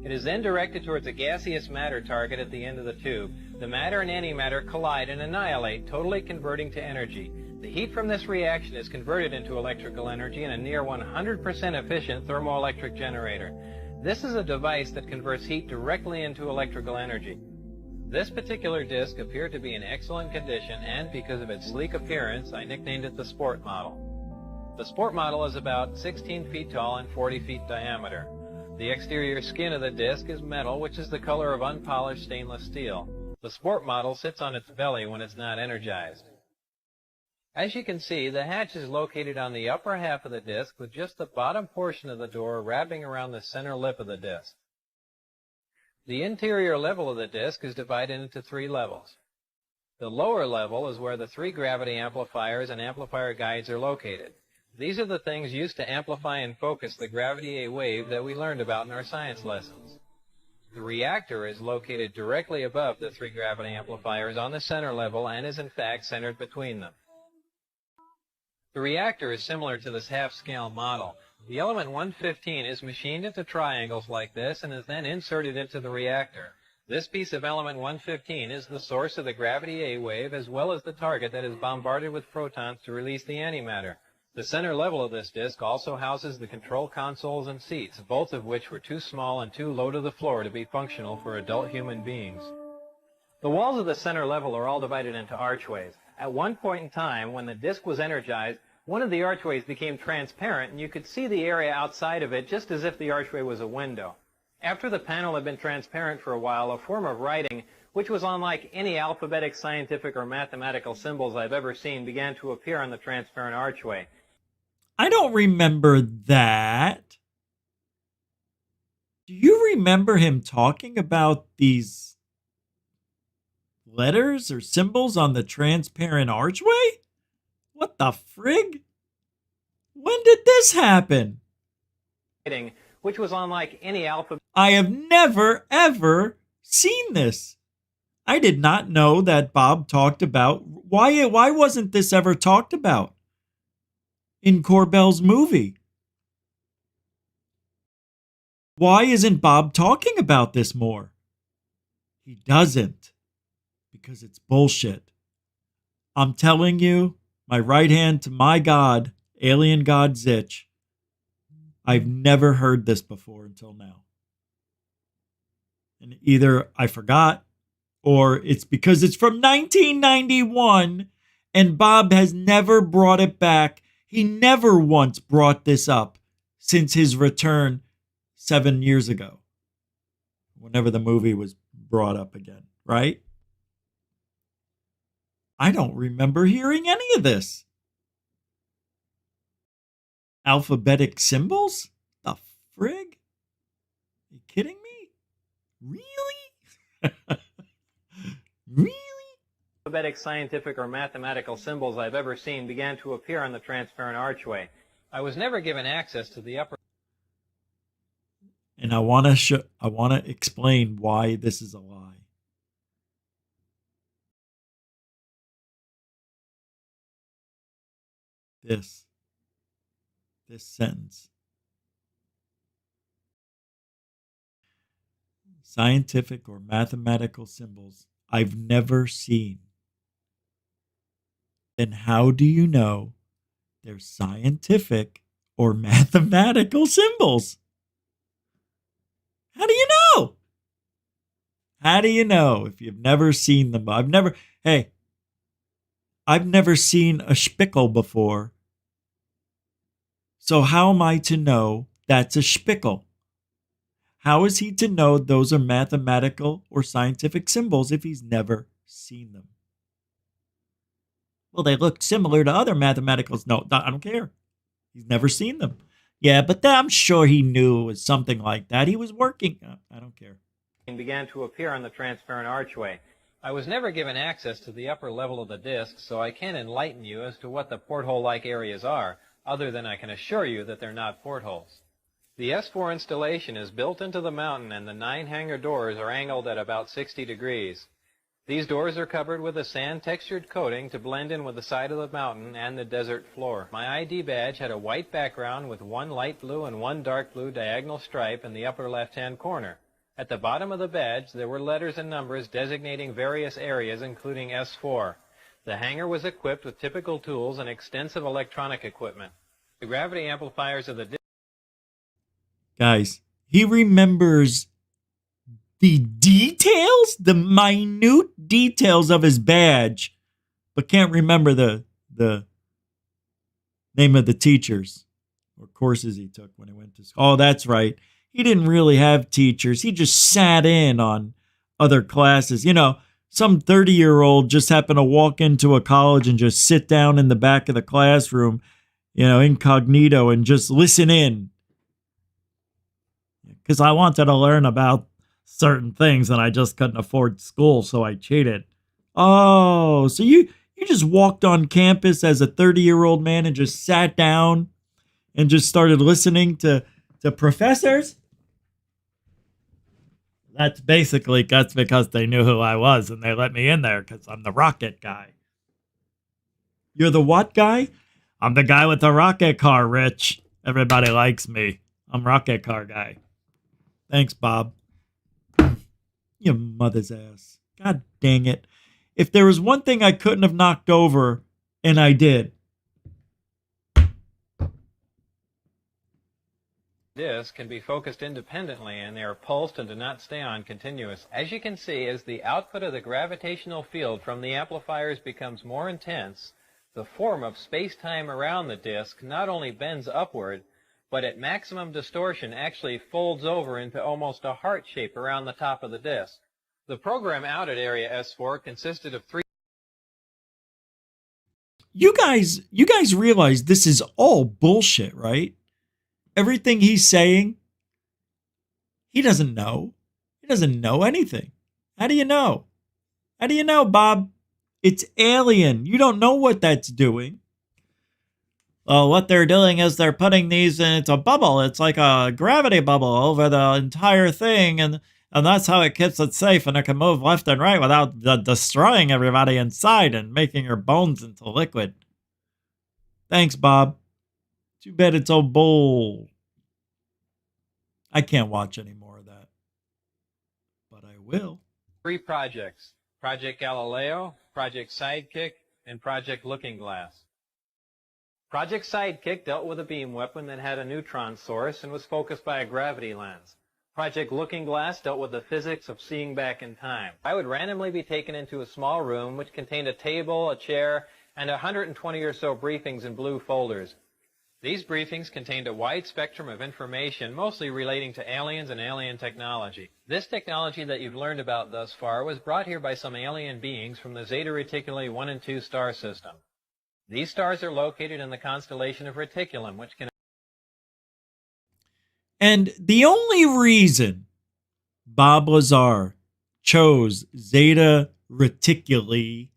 O: It is then directed towards a gaseous matter target at the end of the tube. The matter and antimatter collide and annihilate, totally converting to energy. The heat from this reaction is converted into electrical energy in a near 100% efficient thermoelectric generator. This is a device that converts heat directly into electrical energy. This particular disc appeared to be in excellent condition, and because of its sleek appearance, I nicknamed it the Sport Model. The Sport Model is about 16 feet tall and 40 feet diameter. The exterior skin of the disc is metal, which is the color of unpolished stainless steel. The Sport Model sits on its belly when it's not energized. As you can see, the hatch is located on the upper half of the disc with just the bottom portion of the door wrapping around the center lip of the disc. The interior level of the disc is divided into 3 levels. The lower level is where the 3 gravity amplifiers and amplifier guides are located. These are the things used to amplify and focus the gravity A wave that we learned about in our science lessons. The reactor is located directly above the 3 gravity amplifiers on the center level and is in fact centered between them. The reactor is similar to this half-scale model. The element 115 is machined into triangles like this and is then inserted into the reactor. This piece of element 115 is the source of the gravity A wave as well as the target that is bombarded with protons to release the antimatter. The center level of this disc also houses the control consoles and seats, both of which were too small and too low to the floor to be functional for adult human beings. The walls of the center level are all divided into archways. At one point in time, when the disc was energized, one of the archways became transparent and you could see the area outside of it just as if the archway was a window. After the panel had been transparent for a while, a form of writing, which was unlike any alphabetic, scientific, or mathematical symbols I've ever seen, began to appear on the transparent archway.
A: I don't remember that. Do you remember him talking about these letters or symbols on the transparent archway? What the frig? When did this happen?
O: Which was unlike any alphabet.
A: I have never, ever seen this. I did not know that Bob talked about why wasn't this ever talked about in Corbell's movie? Why isn't Bob talking about this more? He doesn't, because it's bullshit. I'm telling you, my right hand to my God, alien God Zitch, I've never heard this before until now. And either I forgot, or it's because it's from 1991 and Bob has never brought it back. He never once brought this up since his return 7 years ago, whenever the movie was brought up again, right? I don't remember hearing any of this. Alphabetic symbols? The frig? Are you kidding me? Really? Really?
O: Alphabetic, scientific, or mathematical symbols I've ever seen began to appear on the transparent archway. I was never given access to the upper...
A: And I want to explain why this is a lie. This sentence. Scientific or mathematical symbols I've never seen. Then how do you know they're scientific or mathematical symbols? How do you know? How do you know if you've never seen them? I've never seen a spickle before. So how am I to know that's a spickle? How is he to know those are mathematical or scientific symbols if he's never seen them? Well, they look similar to other mathematicals. No, I don't care. He's never seen them. Yeah, but I'm sure he knew it was something like that. He was working. I don't care.
O: Began to appear on the transparent archway. I was never given access to the upper level of the disk, so I can't enlighten you as to what the porthole-like areas are, other than I can assure you that they're not portholes. The S4 installation is built into the mountain, and the 9 hangar doors are angled at about 60 degrees. These doors are covered with a sand-textured coating to blend in with the side of the mountain and the desert floor. My ID badge had a white background with 1 light blue and 1 dark blue diagonal stripe in the upper left-hand corner. At the bottom of the badge, there were letters and numbers designating various areas, including S4. The hangar was equipped with typical tools and extensive electronic equipment. The gravity amplifiers of the...
A: Guys, he remembers the details, the minute details of his badge, but can't remember the name of the teachers or courses he took when he went to school. Oh, that's right. He didn't really have teachers. He just sat in on other classes. You know, some 30-year-old just happened to walk into a college and just sit down in the back of the classroom, you know, incognito, and just listen in. Because I wanted to learn about certain things and I just couldn't afford school, so I cheated. Oh, so you just walked on campus as a 30-year-old man and just sat down and just started listening to professors? That's because they knew who I was and they let me in there because I'm the rocket guy. You're the what guy? I'm the guy with the rocket car, Rich. Everybody likes me. I'm rocket car guy. Thanks, Bob. You mother's ass. God dang it. If there was one thing I couldn't have knocked over, and I did.
O: Discs can be focused independently, and they are pulsed and do not stay on continuous. As you can see, as the output of the gravitational field from the amplifiers becomes more intense, the form of space-time around the disk not only bends upward, but at maximum distortion actually folds over into almost a heart shape around the top of the disk. The program out at area S4 consisted of 3...
A: You guys realize this is all bullshit, right? Everything he's saying, he doesn't know. He doesn't know anything. How do you know? How do you know, Bob? It's alien. You don't know what that's doing. Well, what they're doing is they're putting these in, it's a bubble. It's like a gravity bubble over the entire thing. And And that's how it keeps it safe and it can move left and right without destroying everybody inside and making your bones into liquid. Thanks, Bob. Too bad it's all bull. I can't watch any more of that. But I will.
O: 3 projects: Project Galileo, Project Sidekick, and Project Looking Glass. Project Sidekick dealt with a beam weapon that had a neutron source and was focused by a gravity lens. Project Looking Glass dealt with the physics of seeing back in time. I would randomly be taken into a small room which contained a table, a chair, and 120 or so briefings in blue folders. These briefings contained a wide spectrum of information, mostly relating to aliens and alien technology. This technology that you've learned about thus far was brought here by some alien beings from the Zeta Reticuli 1 and 2 star system. These stars are located in the constellation of Reticulum, which can...
A: And the only reason Bob Lazar chose Zeta Reticuli,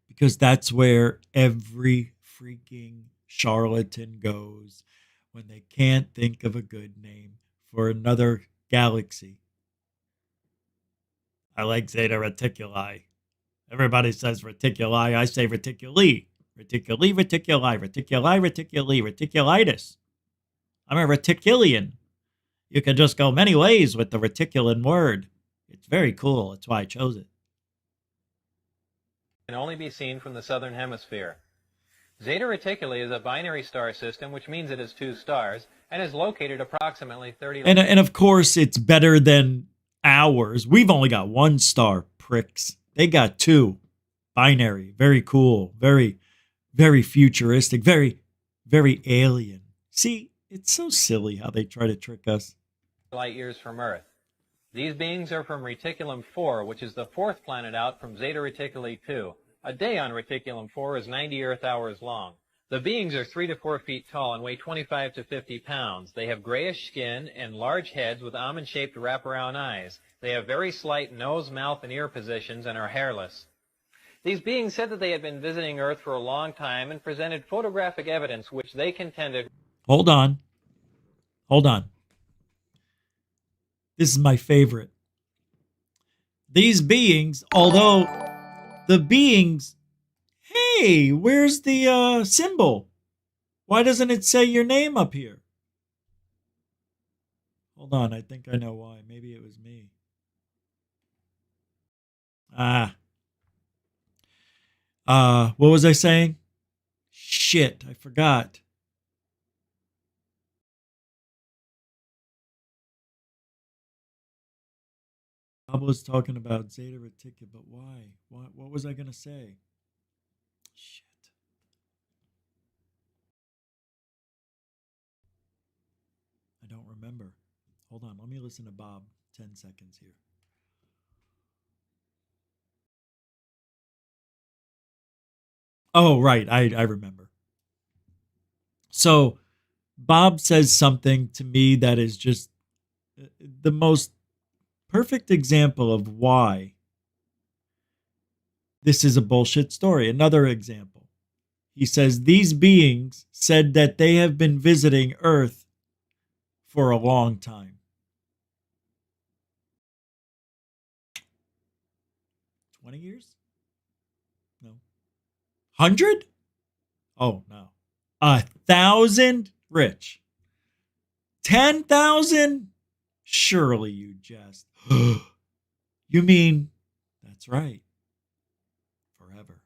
A: because that's where every freaking charlatan goes when they can't think of a good name for another galaxy. I like Zeta Reticuli. Everybody says reticuli. I say reticuli. Reticuli, reticuli, reticuli, reticuli, reticulitis. I'm a reticulian. You can just go many ways with the reticulan word. It's very cool. That's why I chose it.
O: Can only be seen from the southern hemisphere. Zeta Reticuli is a binary star system, which means it has 2 stars, and is located approximately 30...
A: And of course, it's better than ours. We've only got 1 star, pricks. They got 2. Binary. Very cool. Very, very futuristic. Very, very alien. See, it's so silly how they try to trick us.
O: light years from Earth. These beings are from Reticulum 4, which is the 4th planet out from Zeta Reticuli 2. A day on Reticulum 4 is 90 Earth hours long. The beings are 3 to 4 feet tall and weigh 25 to 50 pounds. They have grayish skin and large heads with almond-shaped wraparound eyes. They have very slight nose, mouth, and ear positions and are hairless. These beings said that they had been visiting Earth for a long time and presented photographic evidence which they contended...
A: Hold on. This is my favorite. These beings, although the beings... Hey, where's the symbol? Why doesn't it say your name up here? Hold on, I think I know why. Maybe it was me. What was I saying? Shit, I forgot. Bob was talking about Zeta Reticuli, but why? What was I going to say? Shit. I don't remember. Hold on, let me listen to Bob. 10 seconds here. Oh, right. I remember. So Bob says something to me that is just the most perfect example of why this is a bullshit story. Another example. He says these beings said that they have been visiting Earth for a long time. 20 years? No. 100? Oh, no. 1,000? Rich. 10,000? Surely you jest. You mean, that's right, forever.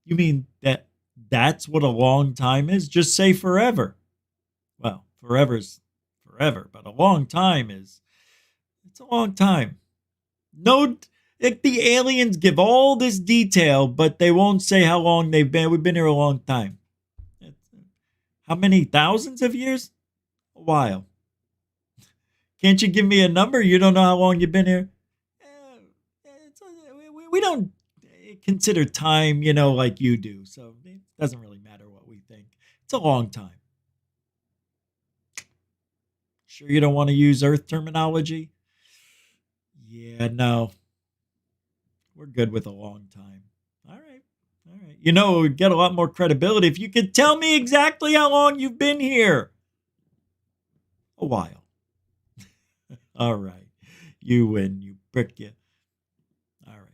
A: You mean that's what a long time is? Just say forever. Well, forever's forever, but a long time it's a long time. No, the aliens give all this detail, but they won't say how long they've been. We've been here a long time. How many thousands of years? A while. Can't you give me a number? You don't know how long you've been here? We don't consider time, like you do. So it doesn't really matter what we think. It's a long time. Sure you don't want to use Earth terminology? Yeah, no. We're good with a long time. All right. It would get a lot more credibility if you could tell me exactly how long you've been here. A while. All right. You win, you prick you. All right.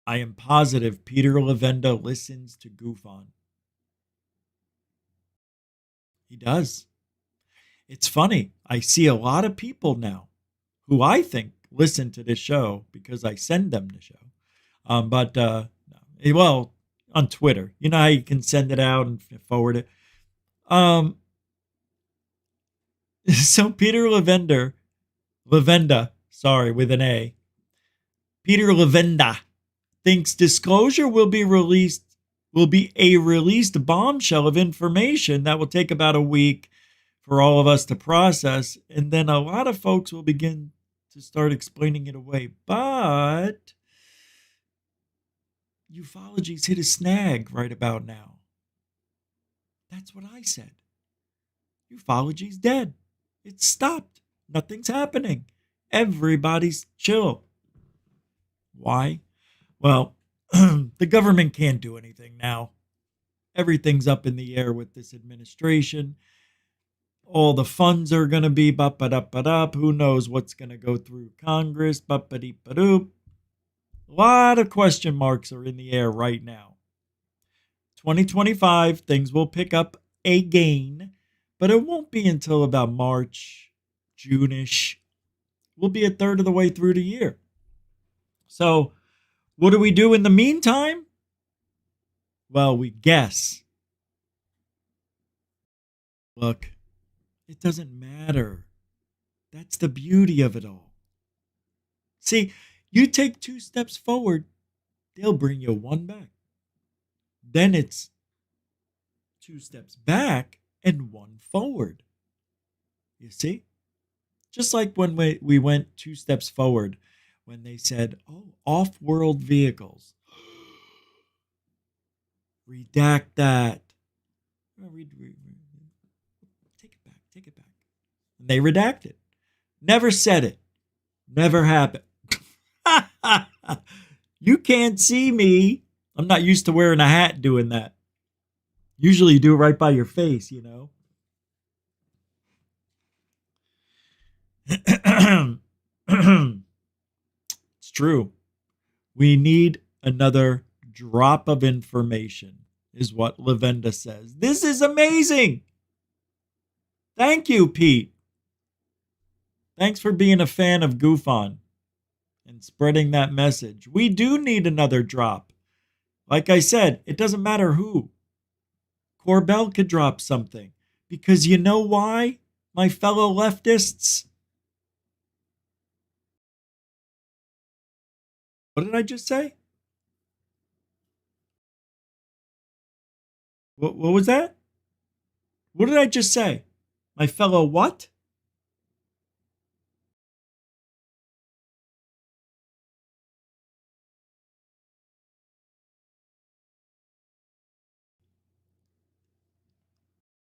A: I am positive Peter Elizondo listens to GUFON. He does. It's funny. I see a lot of people now who I think listen to this show because I send them the show. Well, on Twitter. You know how you can send it out and forward it? So Peter Levenda, sorry, with an A. Peter Levenda thinks disclosure will be a released bombshell of information that will take about a week for all of us to process, and then a lot of folks will begin to start explaining it away. But Euphology's hit a snag right about now. That's what I said. Euphology's dead. It's stopped. Nothing's happening. Everybody's chill. Why? Well, the government can't do anything now. Everything's up in the air with this administration. All the funds are going to be up. Who knows what's going to go through Congress? Ba-ba-dee-ba-doop. A lot of question marks are in the air right now. 2025, things will pick up again, but it won't be until about March, June-ish. We'll be a third of the way through the year. So, what do we do in the meantime? Well, we guess. Look, it doesn't matter. That's the beauty of it all. See, you take 2 steps forward, they'll bring you 1 back. Then it's 2 steps back and 1 forward. You see? Just like when we went 2 steps forward when they said, oh, off-world vehicles. Redact that. Take it back. And they redacted. Never said it. Never happened. You can't see me. I'm not used to wearing a hat doing that. Usually you do it right by your face, you know. It's true. We need another drop of information, is what Lavenda says. This is amazing. Thank you, Pete. Thanks for being a fan of GUFON and spreading that message. We do need another drop. Like I said, it doesn't matter who. Corbell could drop something. Because you know why, my fellow leftists? What did I just say? What was that? What did I just say? My fellow what?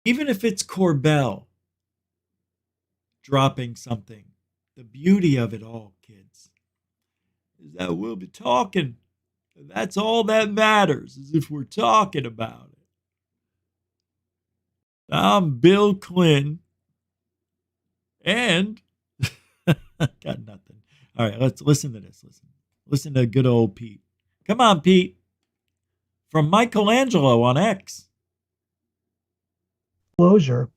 A: Even if it's Corbell dropping something, the beauty of it all, kids, is that we'll be talking. That's all that matters, is if we're talking about it. I'm Bill Clinton, and got nothing. All right, let's listen to this. Listen to good old Pete. Come on, Pete. From Michelangelo on X.
P: Disclosure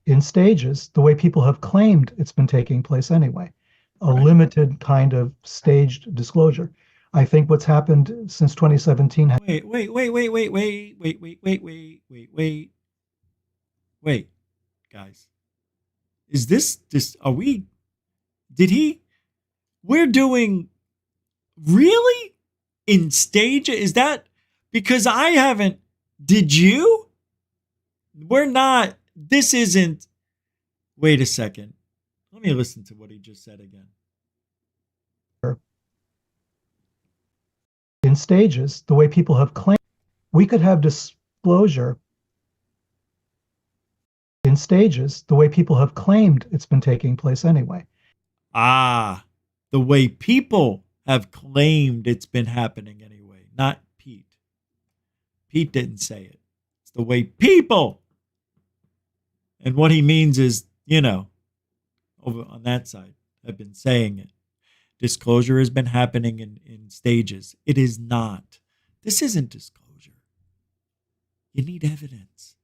P: in stages, the way people have claimed it's been taking place anyway. A limited kind of staged disclosure. I think what's happened since 2017.
A: Wait, guys. Is this, we're doing, really? In stage? Is that, because I haven't, did you? We're not, this isn't, wait a second. Let me listen to what he just said again.
P: In stages, the way people have claimed, we could have disclosure in stages, the way people have claimed it's been taking place anyway.
A: Ah, the way people have claimed it's been happening anyway, not Pete. Pete didn't say it. It's the way people. And what he means is, over on that side, I've been saying it. Disclosure has been happening in stages. It is not. This isn't disclosure. You need evidence.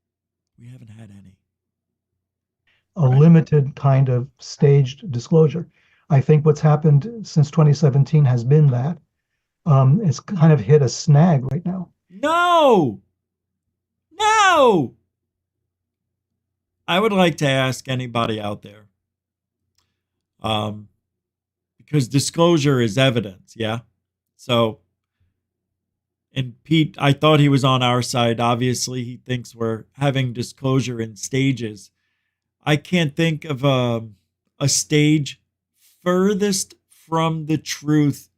A: We haven't had any.
P: A limited kind of staged disclosure. I think what's happened since 2017 has been that it's kind of hit a snag right now.
A: No! I would like to ask anybody out there, because disclosure is evidence, yeah? So, and Pete, I thought he was on our side. Obviously, he thinks we're having disclosure in stages. I can't think of a stage furthest from the truth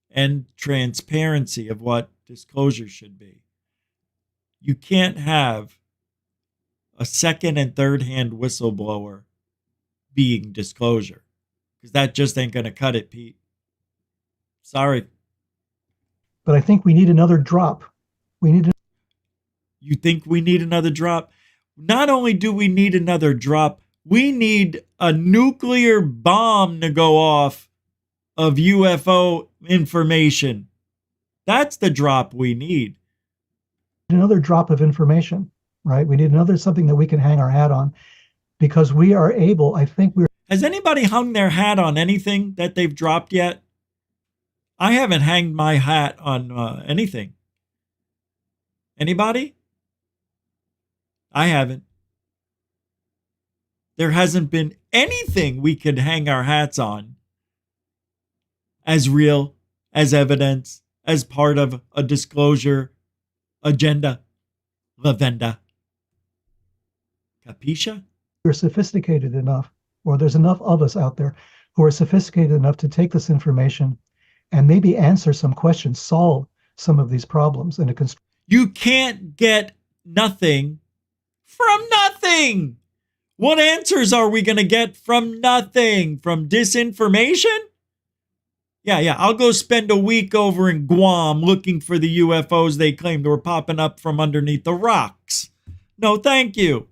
A: and transparency of what disclosure should be. You can't have a second and third hand whistleblower being disclosure, because that just ain't going to cut it, Pete. Sorry.
P: But I think we need another drop.
A: You think we need another drop? Not only do we need another drop, we need a nuclear bomb to go off of UFO information. That's the drop we need.
P: Another drop of information, right? We need another something that we can hang our hat on, because we are able,
A: Has anybody hung their hat on anything that they've dropped yet? I haven't hanged my hat on anything. Anybody? I haven't. There hasn't been anything we could hang our hats on as real, as evidence, as part of a disclosure agenda. Lavenda. Capesche?
P: We're sophisticated enough, or there's enough of us out there who are sophisticated enough to take this information and maybe answer some questions, solve some of these problems in a
A: You can't get nothing from nothing. What answers are we going to get from nothing? From disinformation? Yeah. I'll go spend a week over in Guam looking for the UFOs they claimed were popping up from underneath the rocks. No, thank you.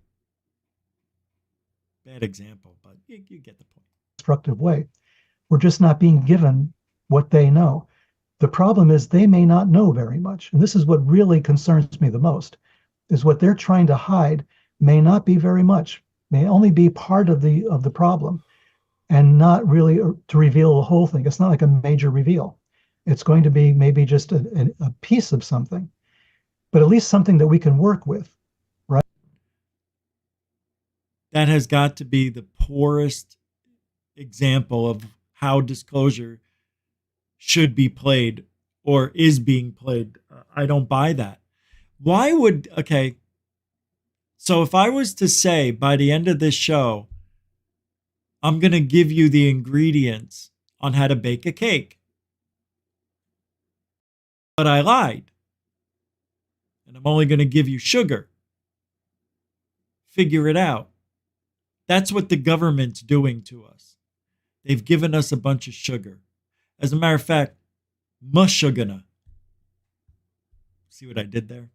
A: Bad example, but you get the point.
P: Constructive way. We're just not being given what they know. The problem is they may not know very much. And this is what really concerns me the most, is what they're trying to hide may not be very much, may only be part of the problem, and not really to reveal the whole thing. It's not like a major reveal. It's going to be maybe just a piece of something, but at least something that we can work with, right?
A: That has got to be the poorest example of how disclosure should be played or is being played. I don't buy that. Why would, okay, so if I was to say by the end of this show, I'm going to give you the ingredients on how to bake a cake, but I lied, and I'm only going to give you sugar. Figure it out. That's what the government's doing to us. They've given us a bunch of sugar. As a matter of fact, mushugana. See what I did there?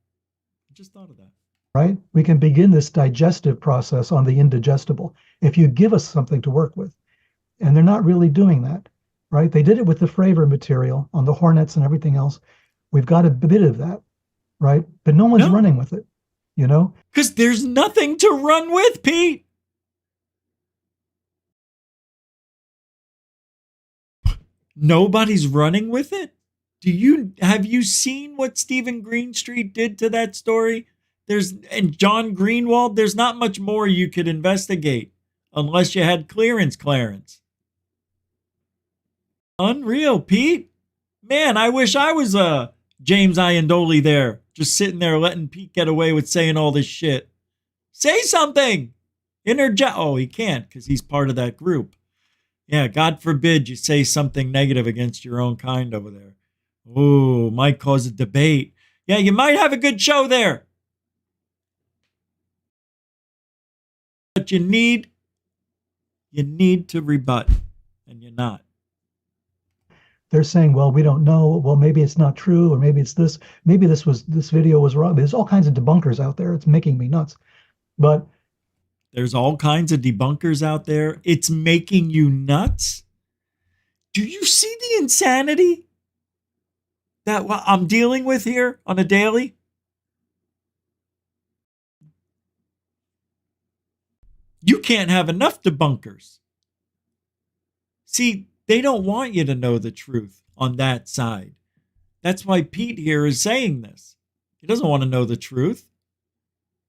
A: I just thought of that.
P: Right? We can begin this digestive process on the indigestible if you give us something to work with. And they're not really doing that, right? They did it with the Fravor material on the Hornets and everything else. We've got a bit of that, right? But no one's running with it,
A: Because there's nothing to run with, Pete. Nobody's running with it? Have you seen what Stephen Greenstreet did to that story? And John Greenwald, there's not much more you could investigate unless you had clearance. Unreal, Pete. Man, I wish I was James Iandoli there, just sitting there letting Pete get away with saying all this shit. Say something. Interject. Oh, he can't because he's part of that group. Yeah, God forbid you say something negative against your own kind over there. Ooh, might cause a debate. Yeah, you might have a good show there. But you need to rebut, and you're not.
P: they're saying, well, we don't know. Well, maybe it's not true, or maybe it's this. Maybe this video was wrong. There's all kinds of debunkers out there. It's making me nuts. But
A: there's all kinds of debunkers out there. It's making you nuts. Do you see the insanity that I'm dealing with here on a daily? You can't have enough debunkers. See, they don't want you to know the truth on that side. That's why Pete here is saying this. He doesn't want to know the truth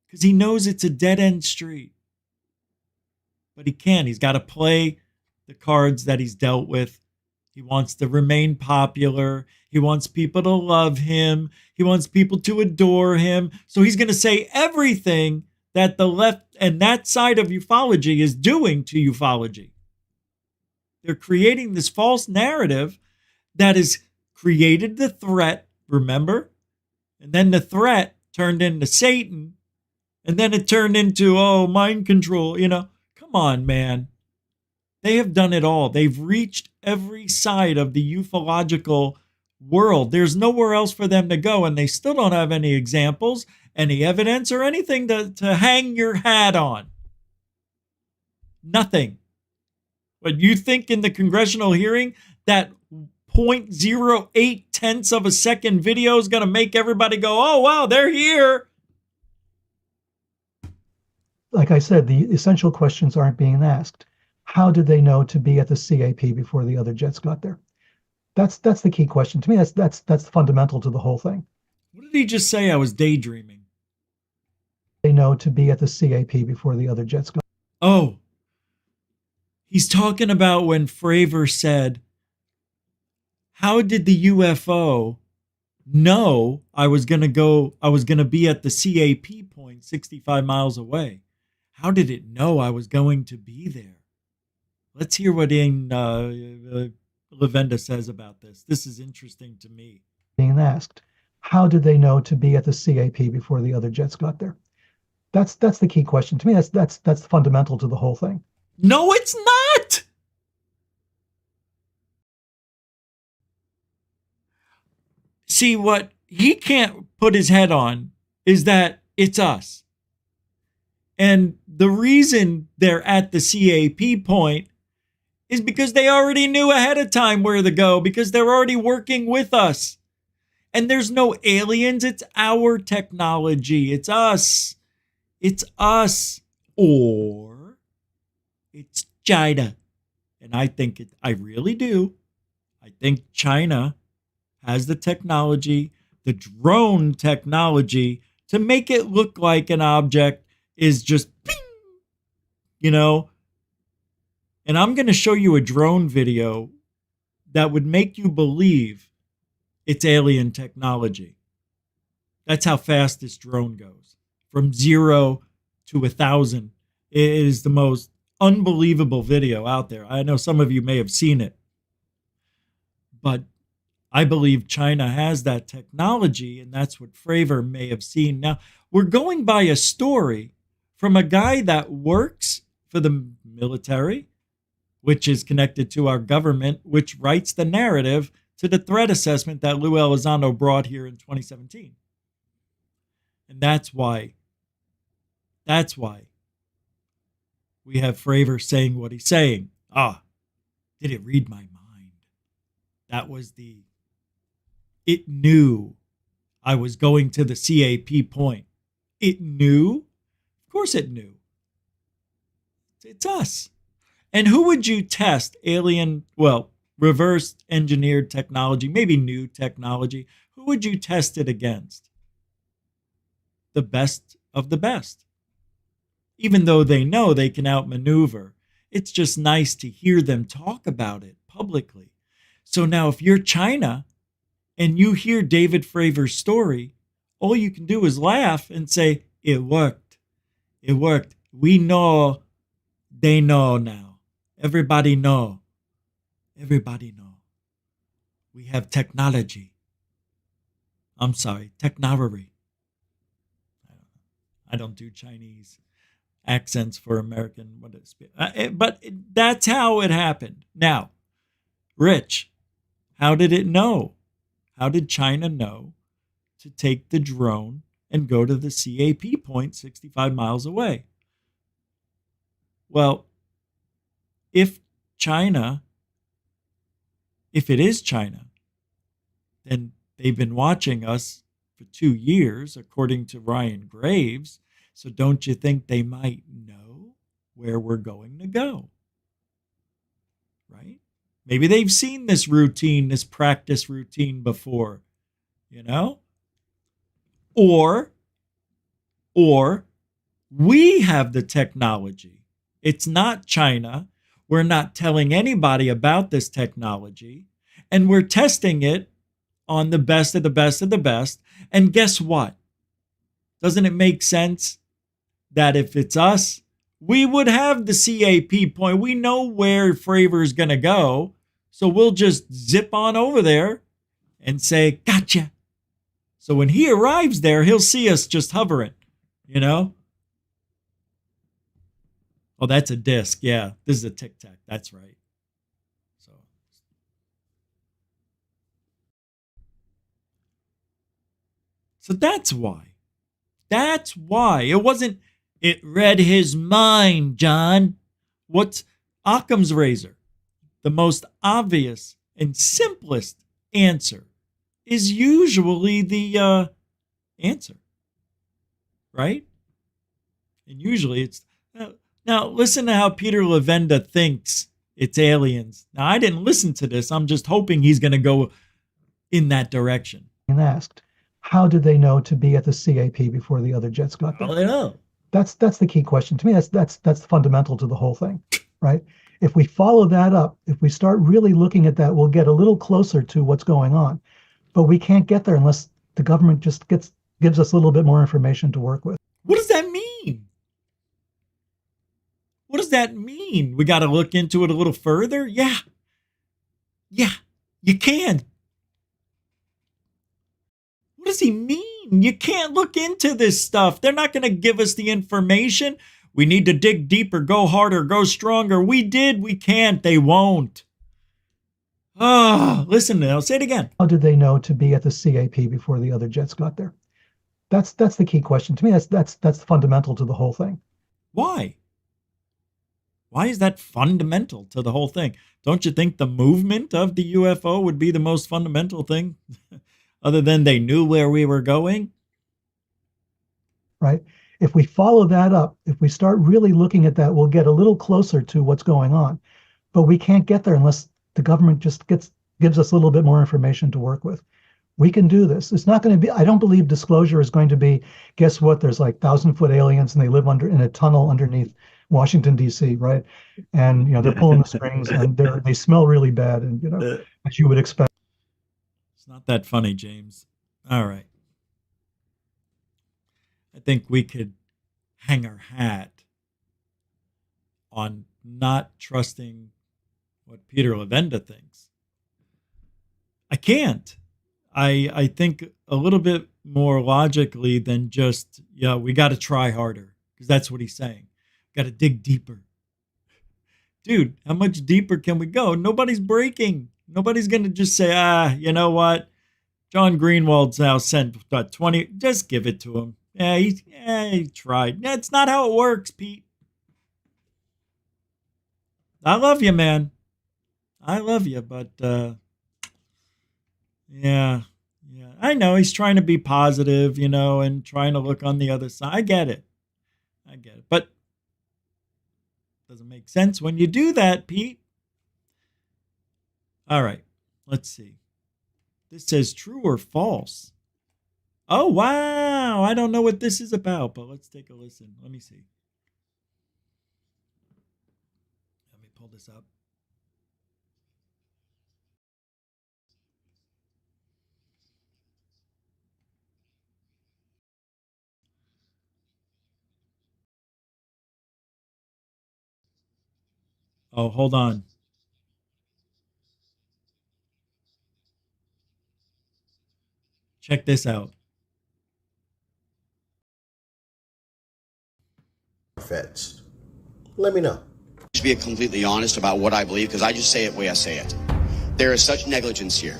A: because he knows it's a dead-end street. But he can't. He's got to play the cards that he's dealt with. He wants to remain popular. He wants people to love him. He wants people to adore him. So he's going to say everything that the left and that side of ufology is doing to ufology. They're creating this false narrative that has created the threat, remember? And then the threat turned into Satan. And then it turned into, mind control. Come on, man. They have done it all. They've reached every side of the ufological world. There's nowhere else for them to go, and they still don't have any examples, any evidence, or anything to hang your hat on. Nothing. But you think in the congressional hearing that 0.08 tenths of a second video is going to make everybody go, oh, wow, they're here.
P: Like I said, the essential questions aren't being asked. How did they know to be at the CAP before the other jets got there? That's the key question. To me, that's fundamental to the whole thing.
A: What did he just say? I was daydreaming.
P: They know to be at the CAP before the other jets got.
A: Oh, he's talking about when Fravor said, how did the UFO know I was going to be at the CAP point 65 miles away? How did it know I was going to be there? Let's hear what Lavenda says about this. This is interesting to me.
P: Being asked, how did they know to be at the CAP before the other jets got there? That's the key question. To me, that's fundamental to the whole thing.
A: No, it's not. See, what he can't put his head on is that it's us. And the reason they're at the CAP point is because they already knew ahead of time where to go, because they're already working with us. And there's no aliens. It's our technology. It's us. It's us. Or it's China. And I really do. I think China has the technology, the drone technology, to make it look like an object is just ping, And I'm going to show you a drone video that would make you believe it's alien technology. That's how fast this drone goes. From 0 to 1,000. It is the most unbelievable video out there. I know some of you may have seen it. But I believe China has that technology, and that's what Fravor may have seen. Now, we're going by a story from a guy that works for the military, which is connected to our government, which writes the narrative to the threat assessment that Lou Elizondo brought here in 2017. And that's why we have Fravor saying what he's saying. Did it read my mind? That was it knew I was going to the CAP point. It knew? Of course it knew. It's us. And who would you test reverse engineered technology, maybe new technology? Who would you test it against? The best of the best. Even though they know they can outmaneuver, it's just nice to hear them talk about it publicly. So now if you're China and you hear David Fravor's story, all you can do is laugh and say, it worked. It worked. We know. They know now. Everybody know. Everybody know. We have technology. I'm sorry, technology. I don't do Chinese accents for American. But that's how it happened. Now, Rich How did it know? How did China know to take the drone and go to the CAP point 65 miles away? Well, if it is China, then they've been watching us for 2 years, according to Ryan Graves. So don't you think they might know where we're going to go? Right? Maybe they've seen this routine, this practice routine before, you know? Or we have the technology. It's not China. We're not telling anybody about this technology, and we're testing it on the best of the best of the best. And guess what? Doesn't it make sense that if it's us, we would have the CAP point? We know where Fravor's going to go, so we'll just zip on over there and say, gotcha. So when he arrives there, he'll see us just hovering, you know? Oh, that's a disc. Yeah, this is a Tic Tac. That's right. So that's why. That's why. It read his mind, John. What's Occam's razor? The most obvious and simplest answer is usually the answer, right? And usually it's... Now, listen to how Peter Levenda thinks it's aliens. Now, I didn't listen to this. I'm just hoping he's going to go in that direction.
P: And asked, how did they know to be at the CAP before the other jets got there?
A: How do they know?
P: That's the key question. To me, that's fundamental to the whole thing, right? If we follow that up, if we start really looking at that, we'll get a little closer to what's going on. But we can't get there unless the government just gives us a little bit more information to work with.
A: What does that mean? What does that mean? We got to look into it a little further? Yeah, you can. What does he mean? You can't look into this stuff. They're not going to give us the information. We need to dig deeper, go harder, go stronger. We did. We can't. They won't. Oh, listen now. Say it again.
P: How did they know to be at the CAP before the other jets got there? That's the key question. To me, that's fundamental to the whole thing.
A: Why? Why is that fundamental to the whole thing? Don't you think the movement of the UFO would be the most fundamental thing? Other than they knew where we were going?
P: Right. If we follow that up, if we start really looking at that, we'll get a little closer to what's going on. But we can't get there unless the government just gives us a little bit more information to work with. We can do this. It's not going to be, I don't believe disclosure is going to be, guess what? There's like 1,000-foot aliens and they live in a tunnel underneath Washington, D.C., right? And, you know, they're pulling the strings and they smell really bad. And, you know, as you would expect.
A: It's not that funny, James. All right. I think we could hang our hat on not trusting what Peter Levenda thinks. I can't. I think a little bit more logically than just, yeah, we got to try harder, because that's what he's saying. Got to dig deeper. Dude, how much deeper can we go? Nobody's breaking. Nobody's going to just say, you know what? John Greenwald's now sent 20. Just give it to him. Yeah, he tried. That's not how it works, Pete. I love you, man. I love you, but yeah. I know he's trying to be positive, you know, and trying to look on the other side. I get it. But it doesn't make sense when you do that, Pete. All right, let's see. This says true or false. Oh, wow. I don't know what this is about, but let's take a listen. Let me see. Let me pull this up. Oh, hold on. Check this out.
E: Feds. Let me know.
Q: To be completely honest about what I believe, because I just say it the way I say it. There is such negligence here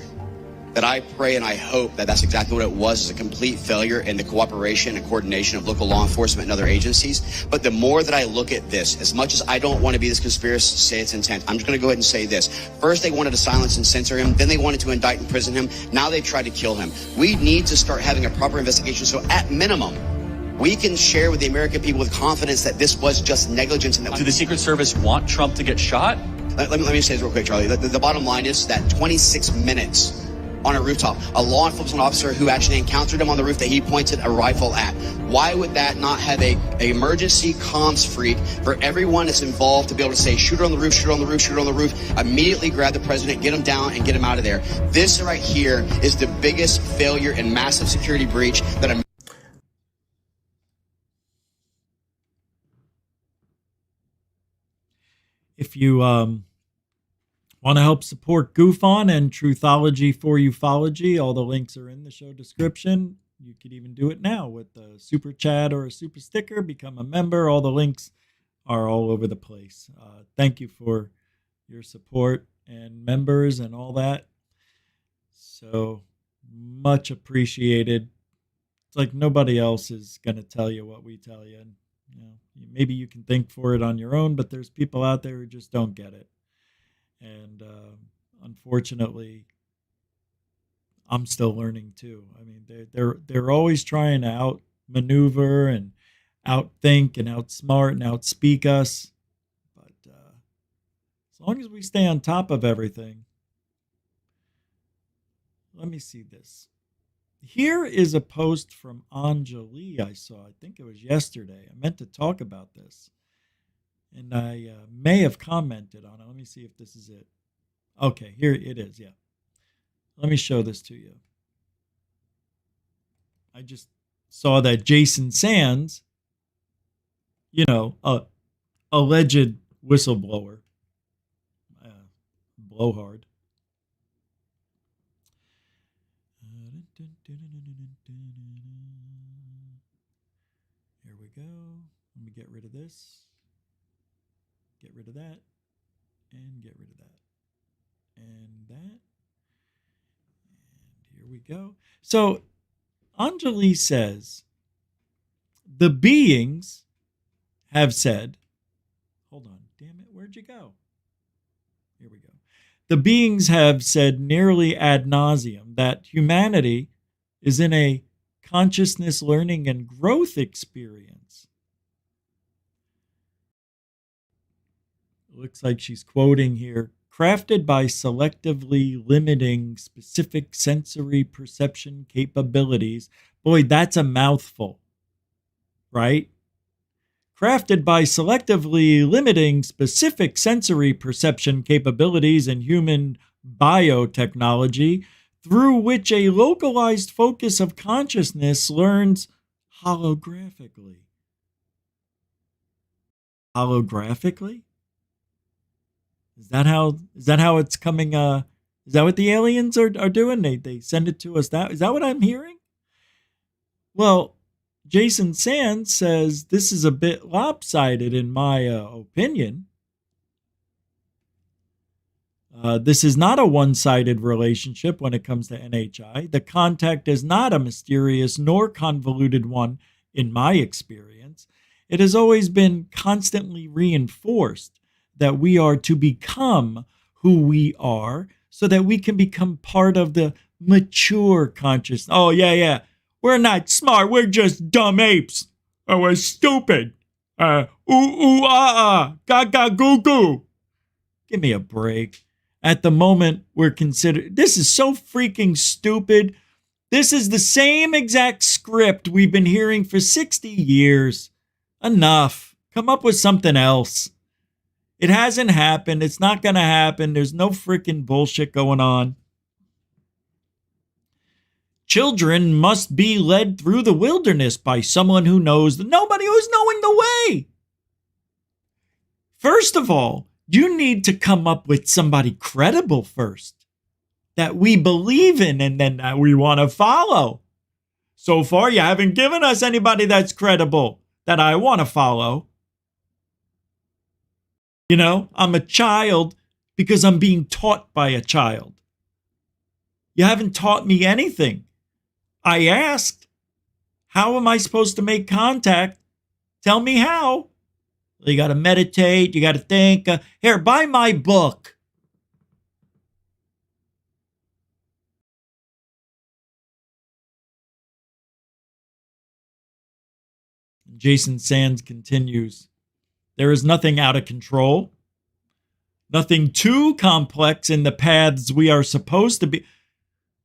Q: that I pray and I hope that that's exactly what it was, is a complete failure in the cooperation and coordination of local law enforcement and other agencies. But the more that I look at this, as much as I don't want to be this conspiracy to say its intent, I'm just going to go ahead and say this. First, they wanted to silence and censor him. Then they wanted to indict and imprison him. Now they've tried to kill him. We need to start having a proper investigation. So at minimum, we can share with the American people with confidence that this was just negligence. And that
R: Do the Secret Service want Trump to get shot?
Q: Let me say this real quick, Charlie. The bottom line is that 26 minutes on a rooftop, a law enforcement officer who actually encountered him on the roof that he pointed a rifle at. Why would that not have a emergency comms freak for everyone that's involved to be able to say, shoot her on the roof, shoot her on the roof, shoot her on the roof, immediately grab the president, get him down, and get him out of there? This right here is the biggest failure and massive security breach that
A: If you want to help support GUFON and Truthology for Euphology, all the links are in the show description. You could even do it now with a super chat or a super sticker. Become a member. All the links are all over the place. Thank you for your support and members and all that. So much appreciated. It's like nobody else is going to tell you what we tell you. And, maybe you can think for it on your own, but there's people out there who just don't get it. And unfortunately, I'm still learning too. I mean, they're always trying to outmaneuver and outthink and outsmart and outspeak us. But as long as we stay on top of everything, let me see this. Here is a post from Anjali I saw. I think it was yesterday. I meant to talk about this. And I may have commented on it. Let me see if this is it. Okay, here it is, yeah. Let me show this to you. I just saw that Jason Sands, alleged whistleblower, blowhard. Here we go. Let me get rid of this. Get rid of that, and get rid of that, and that, and here we go. So Anjali says, the beings have said, hold on, damn it, where'd you go? Here we go. The beings have said nearly ad nauseum that humanity is in a consciousness learning and growth experience. Looks like she's quoting here, crafted by selectively limiting specific sensory perception capabilities. Boy, that's a mouthful, right? Crafted by selectively limiting specific sensory perception capabilities in human biotechnology, through which a localized focus of consciousness learns holographically. Holographically? Is that how it's coming? Is that what the aliens are doing? They send it to us. Is that what I'm hearing? Well, Jason Sands says this is a bit lopsided in my opinion. This is not a one-sided relationship when it comes to NHI. The contact is not a mysterious nor convoluted one in my experience. It has always been constantly reinforced that we are to become who we are so that we can become part of the mature consciousness. Oh, yeah. We're not smart. We're just dumb apes. Oh, we're stupid. Gaga goo goo. Give me a break. At the moment, we're considered. This is so freaking stupid. This is the same exact script we've been hearing for 60 years. Enough. Come up with something else. It hasn't happened. It's not going to happen. There's no freaking bullshit going on. Children must be led through the wilderness by someone who knows, nobody who's knowing the way. First of all, you need to come up with somebody credible first that we believe in and then that we want to follow. So far, you haven't given us anybody that's credible that I want to follow. I'm a child because I'm being taught by a child. You haven't taught me anything. I asked, how am I supposed to make contact? Tell me how. You got to meditate. You got to think. Here, buy my book. Jason Sands continues. There is nothing out of control. Nothing too complex in the paths we are supposed to be.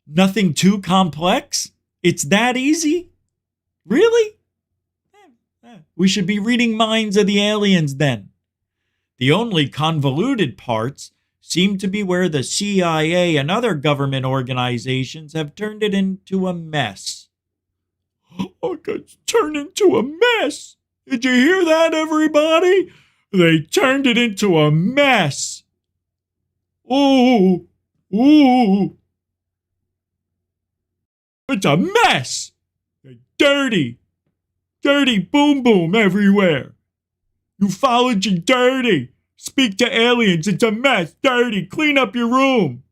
A: Nothing too complex? It's that easy? Really? We should be reading minds of the aliens then. The only convoluted parts seem to be where the CIA and other government organizations have turned it into a mess. Oh, it's turned into a mess. Did you hear that, everybody? They turned it into a mess. Ooh. It's a mess. Dirty boom boom everywhere. Euphology dirty. Speak to aliens. It's a mess. Dirty. Clean up your room.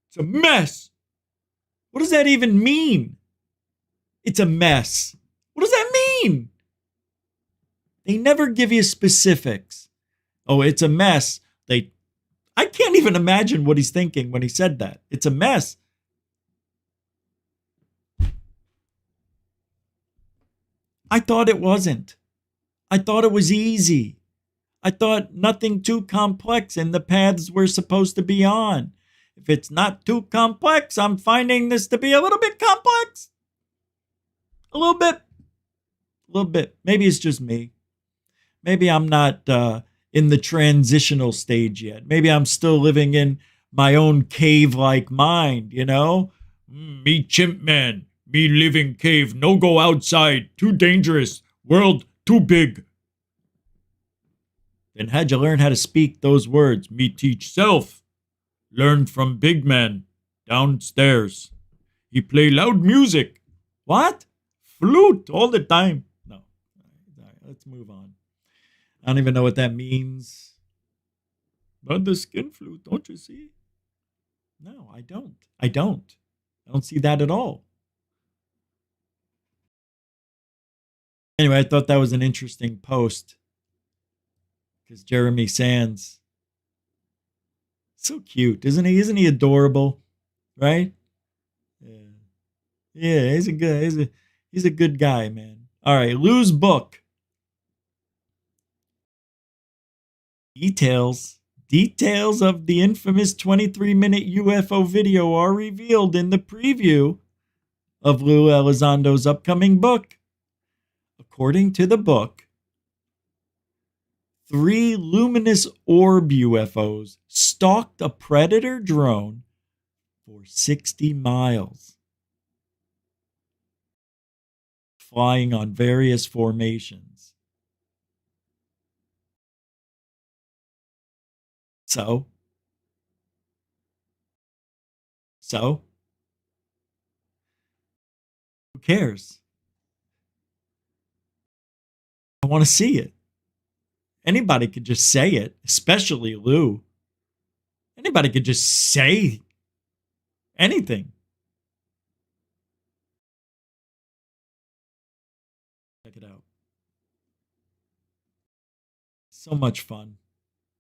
A: It's a mess. What does that even mean? It's a mess. What does that mean? They never give you specifics. Oh, it's a mess. I can't even imagine what he's thinking when he said that. It's a mess. I thought it wasn't. I thought it was easy. I thought nothing too complex in the paths we're supposed to be on. If it's not too complex, I'm finding this to be a little bit complex. A little bit. Maybe it's just me. Maybe I'm not in the transitional stage yet. Maybe I'm still living in my own cave-like mind, you know? Me chimp man. Me living cave. No go outside. Too dangerous. World too big. Then how'd you learn how to speak those words? Me teach self. Learned from big man. Downstairs. He play loud music. What? Flute all the time. No. All right, let's move on. I don't even know what that means. But the skin flute, don't you see? No, I don't. I don't see that at all. Anyway, I thought that was an interesting post. Because Jeremy Sands, so cute, isn't he? Isn't he adorable? Right? Yeah, he's a good guy, man. All right, Lou's book. Details of the infamous 23-minute UFO video are revealed in the preview of Lou Elizondo's upcoming book. According to the book, 3 luminous orb UFOs stalked a Predator drone for 60 miles, flying on various formations. So, who cares? I want to see it. Anybody could just say it, especially Lou. Anybody could just say anything. Check it out. So much fun,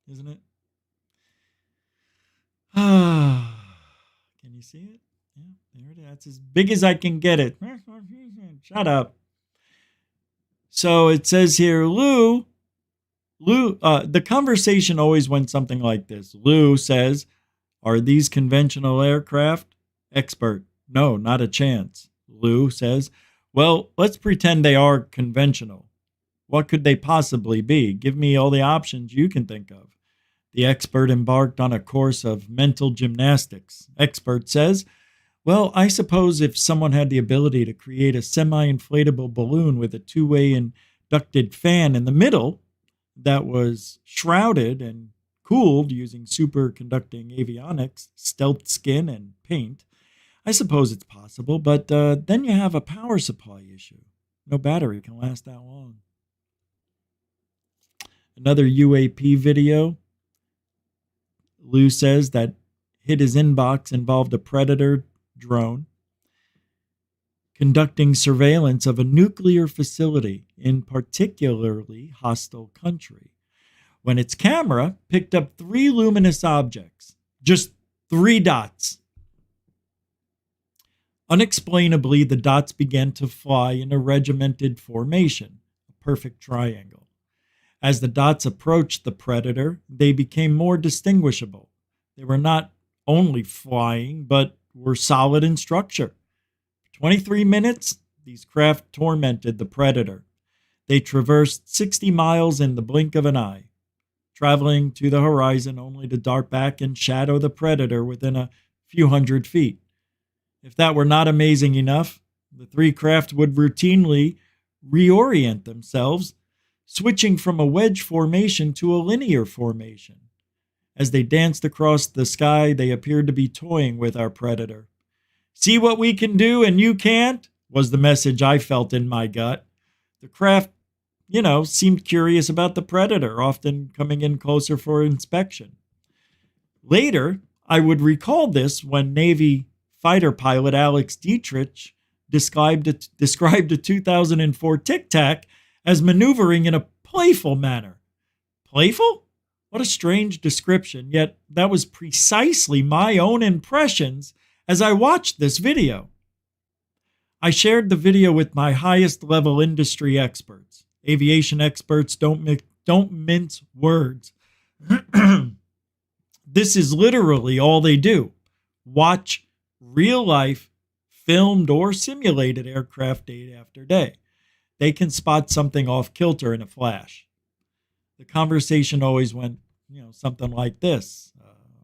A: isn't it? Can you see it? Yeah, there it is. That's as big as I can get it. Shut up. So it says here, Lou, the conversation always went something like this. Lou says, are these conventional aircraft? Expert, no, not a chance. Lou says, well, let's pretend they are conventional. What could they possibly be? Give me all the options you can think of. The expert embarked on a course of mental gymnastics. Expert says, well, I suppose if someone had the ability to create a semi-inflatable balloon with a two-way inducted fan in the middle that was shrouded and cooled using superconducting avionics, stealth skin, and paint, I suppose it's possible, but then you have a power supply issue. No battery can last that long. Another UAP video. Lou says that hit his inbox involved a Predator drone conducting surveillance of a nuclear facility in particularly hostile country, when its camera picked up 3 luminous objects, just 3 dots. Unexplainably, the dots began to fly in a regimented formation, a perfect triangle. As the dots approached the Predator, they became more distinguishable. They were not only flying, but were solid in structure. For 23 minutes, these craft tormented the Predator. They traversed 60 miles in the blink of an eye, traveling to the horizon only to dart back and shadow the Predator within a few hundred feet. If that were not amazing enough, the 3 craft would routinely reorient themselves, switching from a wedge formation to a linear formation. As they danced across the sky, they appeared to be toying with our Predator. "See what we can do and you can't?" was the message I felt in my gut. The craft, seemed curious about the Predator, often coming in closer for inspection. Later, I would recall this when Navy fighter pilot Alex Dietrich described a 2004 Tic Tac as maneuvering in a playful manner. Playful? What a strange description, yet that was precisely my own impressions as I watched this video. I shared the video with my highest level industry experts. Aviation experts don't mince words. This is literally all they do. Watch real life, filmed or simulated aircraft day after day. They can spot something off kilter in a flash. The conversation always went, something like this.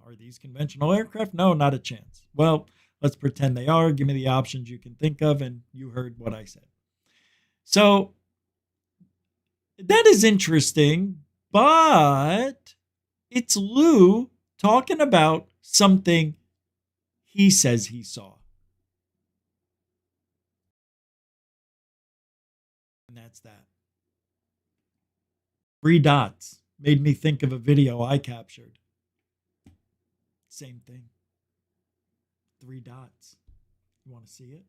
A: Are these conventional aircraft? No, not a chance. Well, let's pretend they are. Give me the options you can think of, and you heard what I said. So that is interesting, but it's Lou talking about something he says he saw. And that's that. 3 dots made me think of a video I captured. Same thing. 3 dots. You want to see it?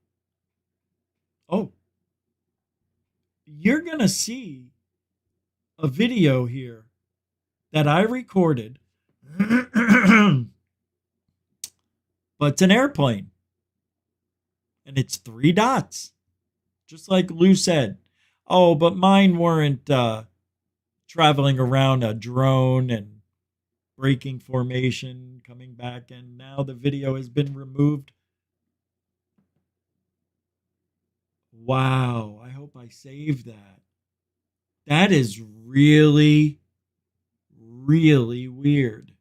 A: Oh. You're going to see a video here that I recorded. But it's an airplane. And it's 3 dots. Just like Lou said. Oh, but mine weren't traveling around a drone and breaking formation, coming back, and now the video has been removed. Wow, I hope I saved that. That is really, really weird.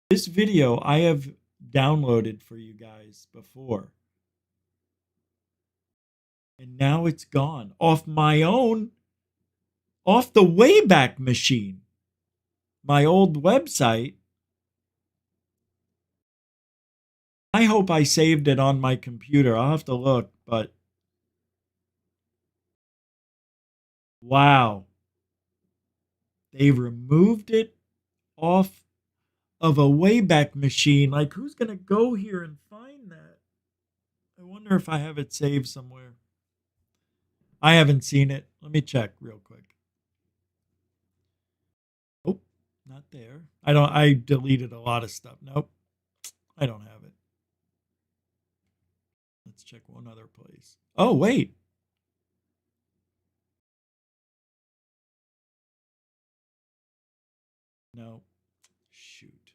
A: This video I have downloaded for you guys before. And now it's gone off my own, off the Wayback Machine, my old website. I hope I saved it on my computer. I'll have to look, but wow. They removed it off of a Wayback Machine. Like, who's going to go here and find that? I wonder if I have it saved somewhere. I haven't seen it. Let me check real quick. Oh, not there. I deleted a lot of stuff. Nope. I don't have it. Let's check one other place. Oh, wait. No. Shoot.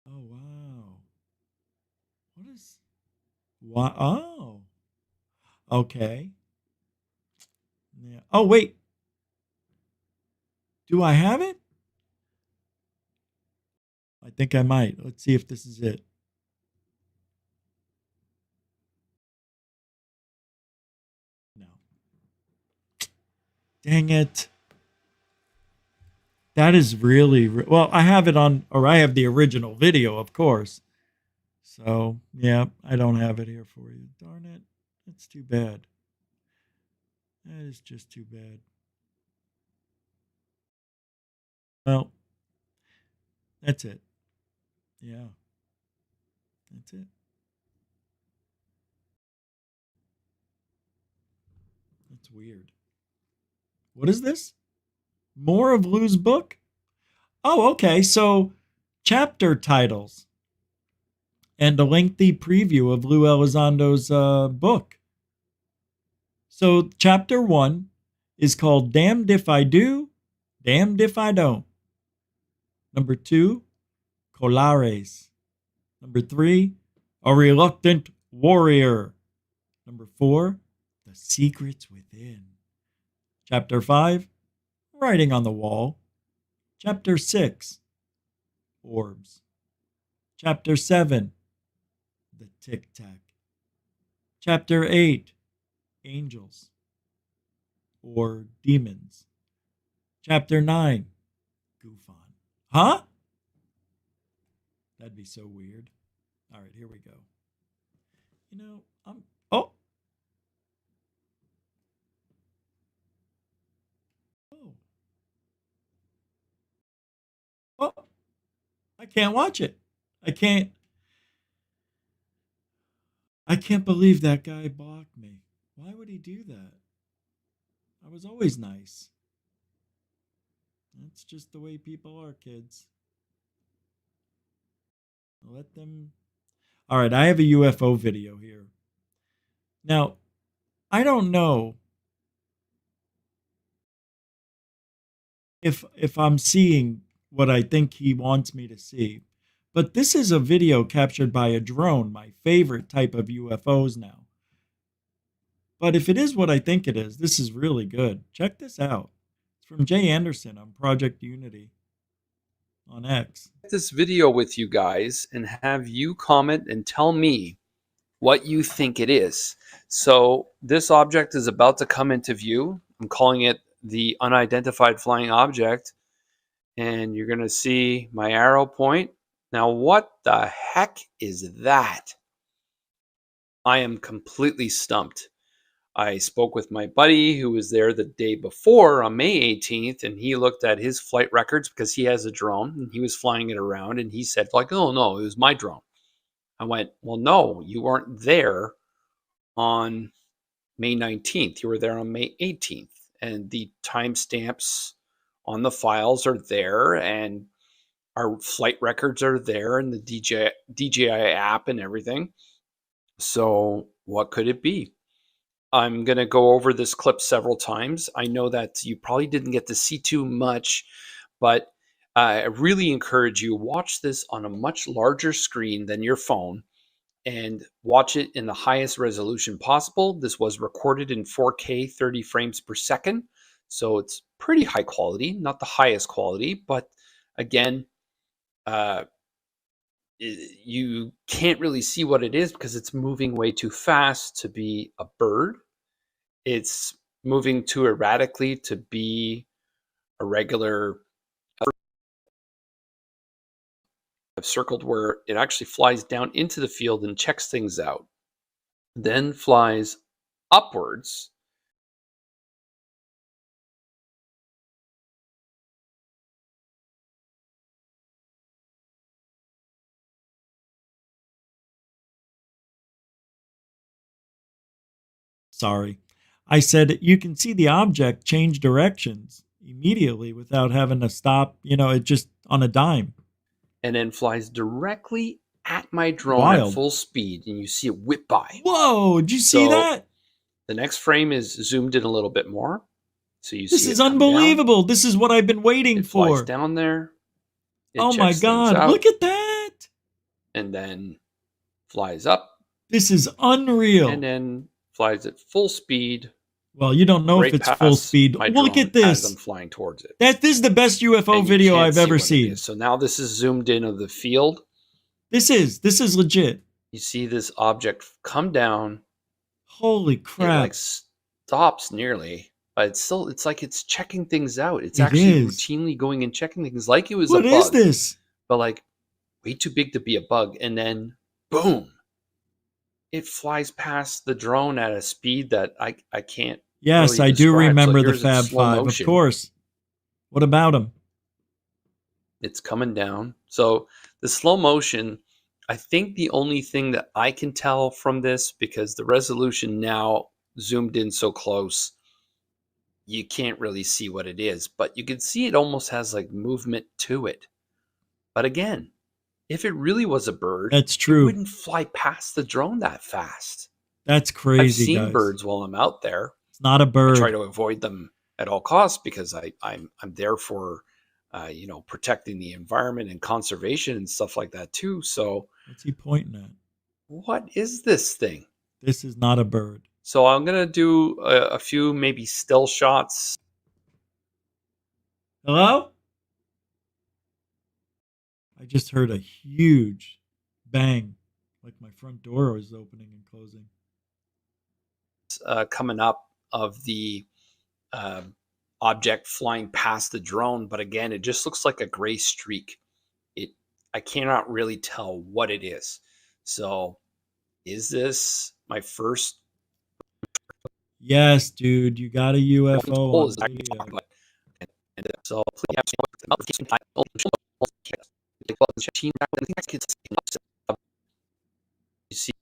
A: Oh, wow. What is... Why? Oh. Okay. Yeah. Oh, wait. Do I have it? I think I might. Let's see if this is it. No. Dang it. That is really... Well, I have it on... Or I have the original video, of course. So, yeah, I don't have it here for you. Darn it. That's too bad. That is just too bad. Well, that's it. Yeah. That's it. That's weird. What is this? More of Lou's book? Oh, okay. So, chapter titles and a lengthy preview of Lou Elizondo's book. So, chapter 1 is called Damned If I Do, Damned If I Don't. Number 2, Colares. Number 3, A Reluctant Warrior. Number 4, The Secrets Within. Chapter 5, Writing on the Wall. Chapter 6, Orbs. Chapter 7, The Tic Tac. Chapter 8, Angels or Demons. Chapter 9, GUFON. Huh? That'd be so weird. All right, here we go. You know, Oh. Oh. I can't watch it. I can't believe that guy blocked me. Why would he do that? I was always nice. That's just the way people are, kids. Let them. All right, I have a UFO video here. Now, I don't know if I'm seeing what I think he wants me to see, but this is a video captured by a drone, my favorite type of UFOs now. But if it is what I think it is, this is really good. Check this out. It's from Jay Anderson on Project Unity on X.
S: This video with you guys and have you comment and tell me what you think it is. So this object is about to come into view. I'm calling it the unidentified flying object, and you're going to see my arrow point. Now, what the heck is that? I am completely stumped. I spoke with my buddy who was there the day before on May 18th, and he looked at his flight records because he has a drone and he was flying it around, and he said, like, oh no, it was my drone. I went, well, no, you weren't there on May 19th. You were there on May 18th, and the timestamps on the files are there, and our flight records are there, and the DJI app and everything. So what could it be? I'm going to go over this clip several times. I know that you probably didn't get to see too much, but I really encourage you, watch this on a much larger screen than your phone and watch it in the highest resolution possible. This was recorded in 4K 30 frames per second, so it's pretty high quality, not the highest quality, but again, you can't really see what it is because it's moving way too fast to be a bird. It's moving too erratically to be a regular. I've circled where it actually flies down into the field and checks things out, then flies upwards.
A: Sorry. I said you can see the object change directions immediately without having to stop, it just on a dime.
S: And then flies directly at my drone at full speed, and you see it whip by.
A: Whoa, did you see that?
S: The next frame is zoomed in a little bit more. So you see
A: this is unbelievable.
S: Down.
A: This is what I've been waiting for.
S: Flies down there.
A: Oh my God, look at that.
S: And then flies up.
A: This is unreal.
S: And then flies at full speed.
A: Well, you don't know if it's full speed. Look at this.
S: As I'm flying towards it.
A: This is the best UFO video I've ever seen.
S: So now this is zoomed in of the field.
A: This is legit.
S: You see this object come down.
A: Holy crap.
S: It like stops nearly, but it's like it's checking things out. It's actually routinely going and checking things like it was a bug.
A: What is this?
S: But like way too big to be a bug. And then boom. It flies past the drone at a speed that I can't.
A: Yes,
S: really
A: I do
S: describe.
A: remember
S: So
A: the Fab Five, of course. What about him?
S: It's coming down. So the slow motion, I think the only thing that I can tell from this, because the resolution now zoomed in so close, you can't really see what it is, but you can see it almost has like movement to it. But again, if it really was a bird,
A: that's true.
S: It wouldn't fly past the drone that fast.
A: That's crazy.
S: I've seen
A: guys.
S: birds while I'm out there.
A: It's not a bird.
S: I try to avoid them at all costs because I'm there for protecting the environment and conservation and stuff like that too. So
A: what's he pointing at?
S: What is this thing?
A: This is not a bird.
S: So I'm gonna do a few maybe still shots.
A: Hello? I just heard a huge bang, like my front door was opening and closing.
S: Coming up of the object flying past the drone, but again, it just looks like a gray streak. I cannot really tell what it is. So, is this my first?
A: Yes, dude, you got a UFO on video.
S: So, you see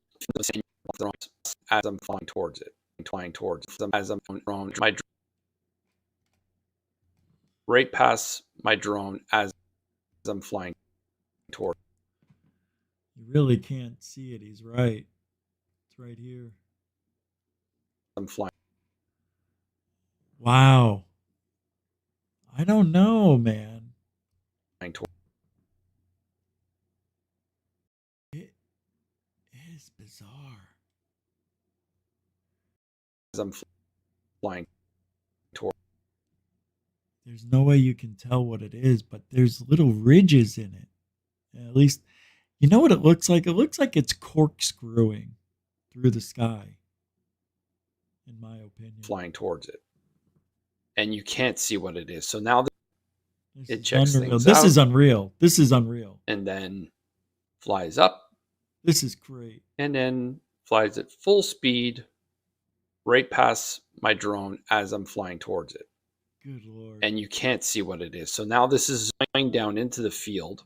S: as I'm flying towards it, as I'm drone, right past my drone as I'm flying toward.
A: You really can't see it. He's right. It's right here.
S: I'm flying.
A: Wow. I don't know, man. It is bizarre.
S: As I'm flying toward.
A: There's no way you can tell what it is, but there's little ridges in it. At least, you know what it looks like? It looks like it's corkscrewing through the sky, in my opinion.
S: Flying towards it. And you can't see what it is. So now it checks
A: unreal.
S: things
A: This
S: out.
A: is unreal. This is unreal.
S: And then flies up.
A: This is great.
S: And then flies at full speed right past my drone as I'm flying towards it.
A: Good Lord.
S: And you can't see what it is. So now this is going down into the field.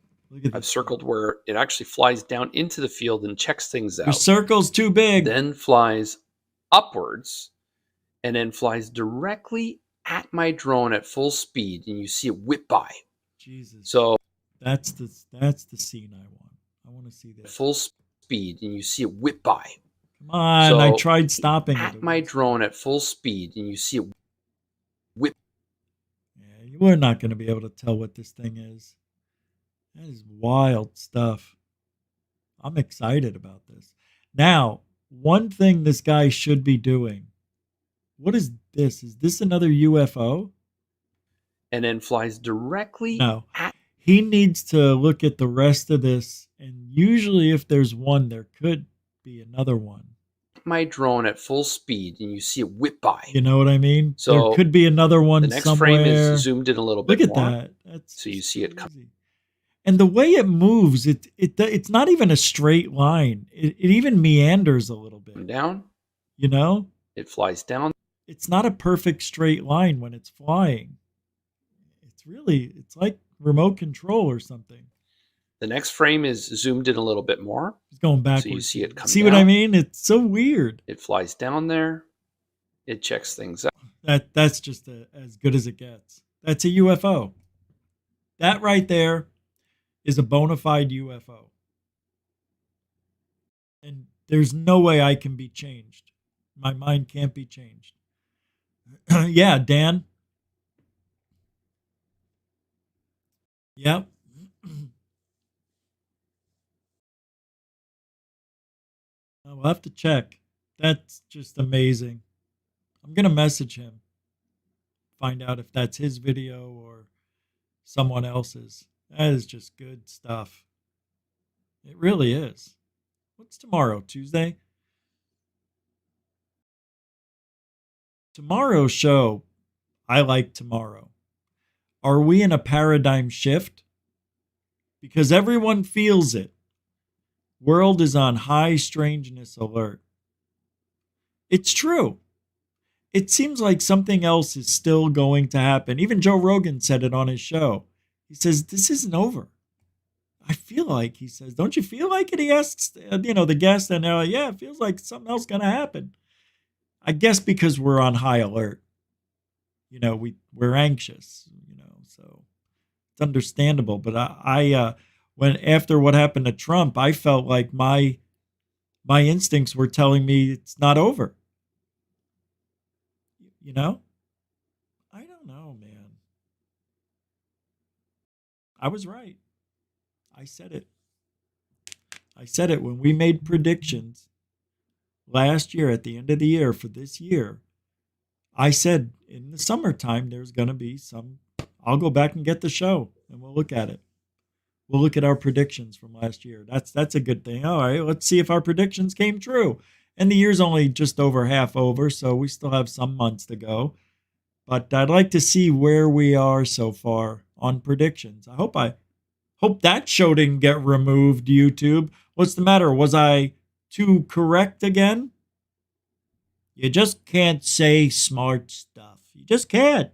S: I've circled where it actually flies down into the field and checks things out.
A: Your circle's too big.
S: Then flies upwards and then flies directly at my drone at full speed, and you see it whip by.
A: Jesus.
S: So
A: that's the scene I want. I want to see this.
S: Full speed, and you see it whip by.
A: Come on,
S: so
A: I tried stopping
S: at
A: it.
S: my drone at full speed, and you see it whip.
A: Yeah, you are not going to be able to tell what this thing is. That is wild stuff. I'm excited about this. Now, one thing this guy should be doing. What is this? Is this another UFO?
S: And then flies directly at.
A: He needs to look at the rest of this. And usually if there's one, there could be another one.
S: My drone at full speed, and you see it whip by.
A: You know what I mean?
S: So
A: there could be another one somewhere.
S: The next frame is zoomed in a little bit
A: more.
S: Look
A: at that.
S: So you see it come.
A: And the way it moves, it's not even a straight line. It even meanders a little bit.
S: Down.
A: You know?
S: It flies down.
A: It's not a perfect straight line when it's flying. It's like remote control or something.
S: The next frame is zoomed in a little bit more.
A: It's going backwards.
S: So you see it come
A: See
S: down.
A: what I mean? It's so weird.
S: It flies down there. It checks things out.
A: That's just as good as it gets. That's a UFO. That right there is a bona fide UFO. And there's no way I can be changed. My mind can't be changed. Yeah, Dan. Yep. We'll have to check. That's just amazing. I'm going to message him. Find out if that's his video or someone else's. That is just good stuff. It really is. What's tomorrow? Tuesday? Tomorrow's show, I like tomorrow. Are we in a paradigm shift? Because everyone feels it. World is on high strangeness alert. It's true. It seems like something else is still going to happen. Even Joe Rogan said it on his show. He says, this isn't over. I feel like, he says, don't you feel like it? He asks, the guest, and they're like, yeah, it feels like something else going to happen. I guess because we're on high alert. We're anxious, so it's understandable. But when after what happened to Trump, I felt like my instincts were telling me it's not over. I don't know, man. I was right. I said it. When we made predictions last year at the end of the year for this year. I said in the summertime there's going to be some. I'll go back and get the show and we'll look at it. We'll look at our predictions from last year. That's a good thing. All right, let's see if our predictions came true. And the year's only just over half over, so we still have some months to go. But I'd like to see where we are so far on predictions. I hope that show didn't get removed, YouTube. What's the matter? Was I too correct again? You just can't say smart stuff. You just can't.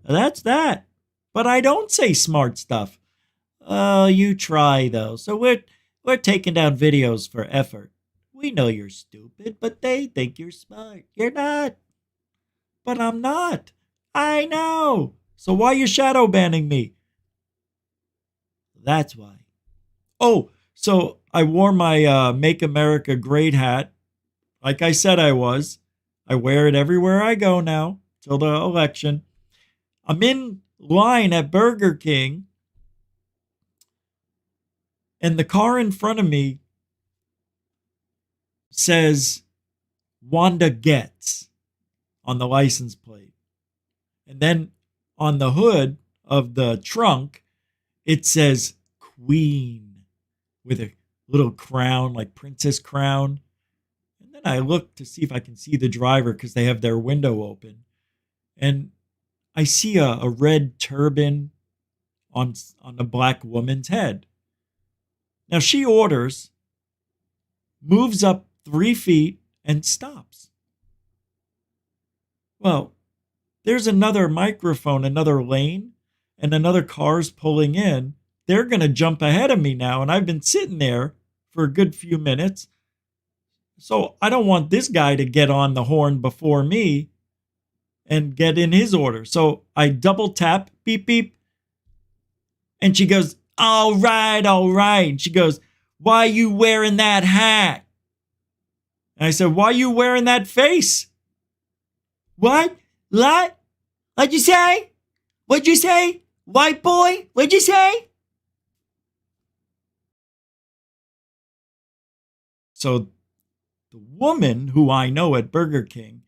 A: That's that. But I don't say smart stuff. Oh, you try, though. So we're taking down videos for effort. We know you're stupid, but they think you're smart. You're not. But I'm not. I know. So why are you shadow banning me? That's why. Oh, so I wore my Make America Great hat. Like I said I was. I wear it everywhere I go now till the election. I'm in line at Burger King, and the car in front of me says Wanda Gets on the license plate. And then on the hood of the trunk, it says Queen with a little crown, like princess crown. And then I look to see if I can see the driver because they have their window open. And I see a red turban on a black woman's head. Now she orders, moves up 3 feet, and stops. Well, there's another microphone, another lane, and another car's pulling in. They're going to jump ahead of me now, and I've been sitting there for a good few minutes. So I don't want this guy to get on the horn before me and get in his order. So I double tap, beep, beep. And she goes, all right, all right. And she goes, why are you wearing that hat? And I said, why are you wearing that face? What? What? What'd you say? What'd you say? White boy? What'd you say? So the woman who I know at Burger King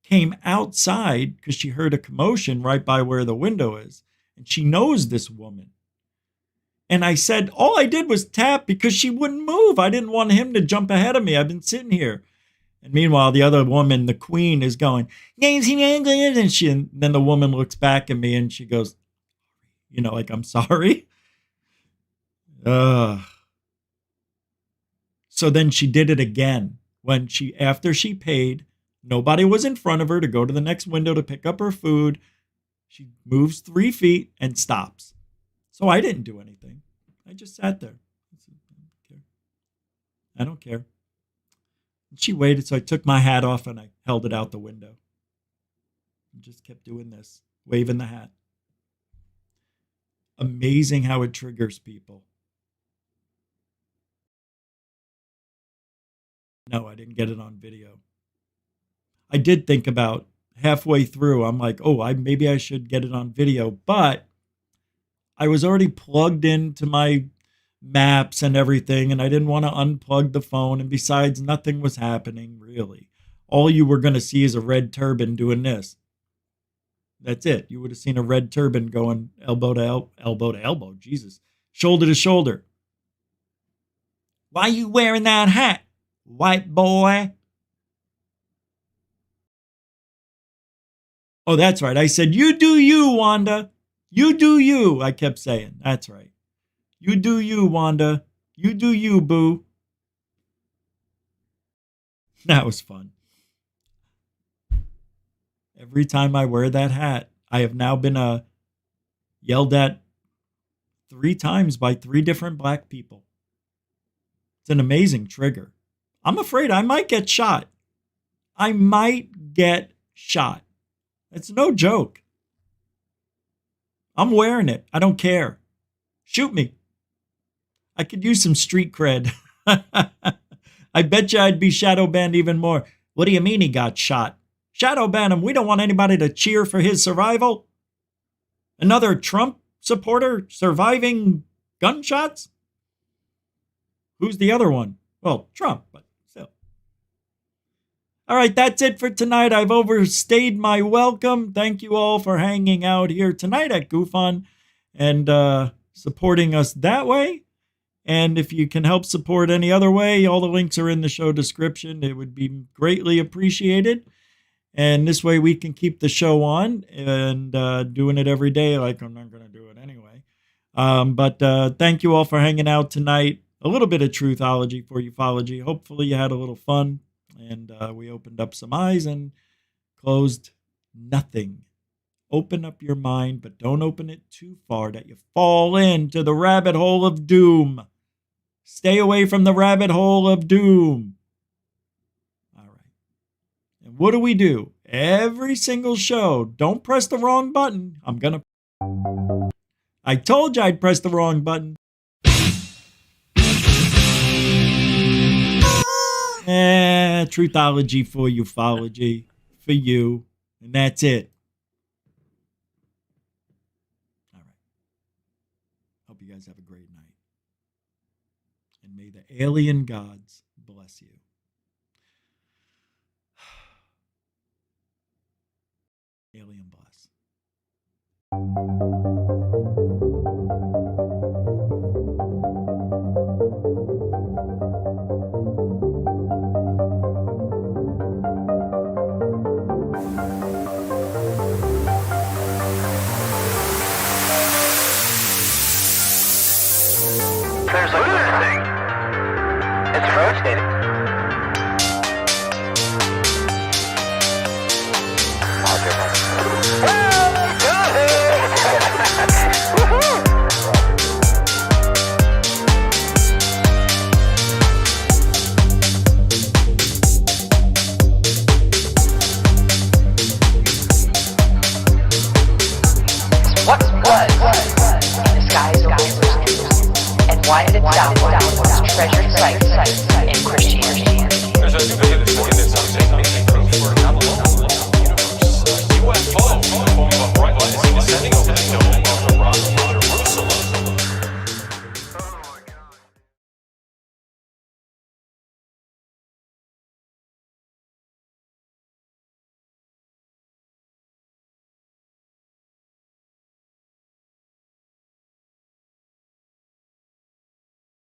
A: came outside because she heard a commotion right by where the window is. And she knows this woman. And I said, all I did was tap because she wouldn't move. I didn't want him to jump ahead of me. I've been sitting here. And meanwhile, the other woman, the queen, is going, and then the woman looks back at me and she goes, like, I'm sorry. So then she did it again. After she paid, nobody was in front of her to go to the next window to pick up her food. She moves 3 feet and stops. So I didn't do anything. I just sat there. I don't care. She waited, so I took my hat off and I held it out the window. And just kept doing this, waving the hat. Amazing how it triggers people. No, I didn't get it on video. I did think about halfway through, I'm like, maybe I should get it on video, but I was already plugged into my maps and everything, and I didn't want to unplug the phone, and besides, nothing was happening, really. All you were going to see is a red turban doing this. That's it. You would have seen a red turban going elbow to elbow, Jesus, shoulder to shoulder. Why you wearing that hat, white boy? Oh, that's right. I said, you do you, Wanda. You do you, I kept saying. That's right. You do you, Wanda. You do you, boo. That was fun. Every time I wear that hat, I have now been yelled at 3 times by 3 different black people. It's an amazing trigger. I'm afraid I might get shot. I might get shot. It's no joke. I'm wearing it. I don't care. Shoot me. I could use some street cred. I bet you I'd be shadow banned even more. What do you mean he got shot? Shadow ban him. We don't want anybody to cheer for his survival. Another Trump supporter surviving gunshots? Who's the other one? Well, Trump, but still. All right, that's it for tonight. I've overstayed my welcome. Thank you all for hanging out here tonight at GUFON and supporting us that way. And if you can help support any other way, all the links are in the show description. It would be greatly appreciated. And this way we can keep the show on and doing it every day like I'm not going to do it anyway. But thank you all for hanging out tonight. A little bit of truthology for Euphology. Hopefully you had a little fun. And we opened up some eyes and closed nothing. Open up your mind, but don't open it too far that you fall into the rabbit hole of doom. Stay away from the rabbit hole of doom. All right. And what do? Every single show. Don't press the wrong button. I told you I'd press the wrong button. Truthology for Euphology. For you. And that's it. All right. Hope you guys have a great night. And may the alien gods bless you. Alien bless.
T: There's a good thing. It's rotating.
U: What was in the skies over? And why did it downwards treasured sight?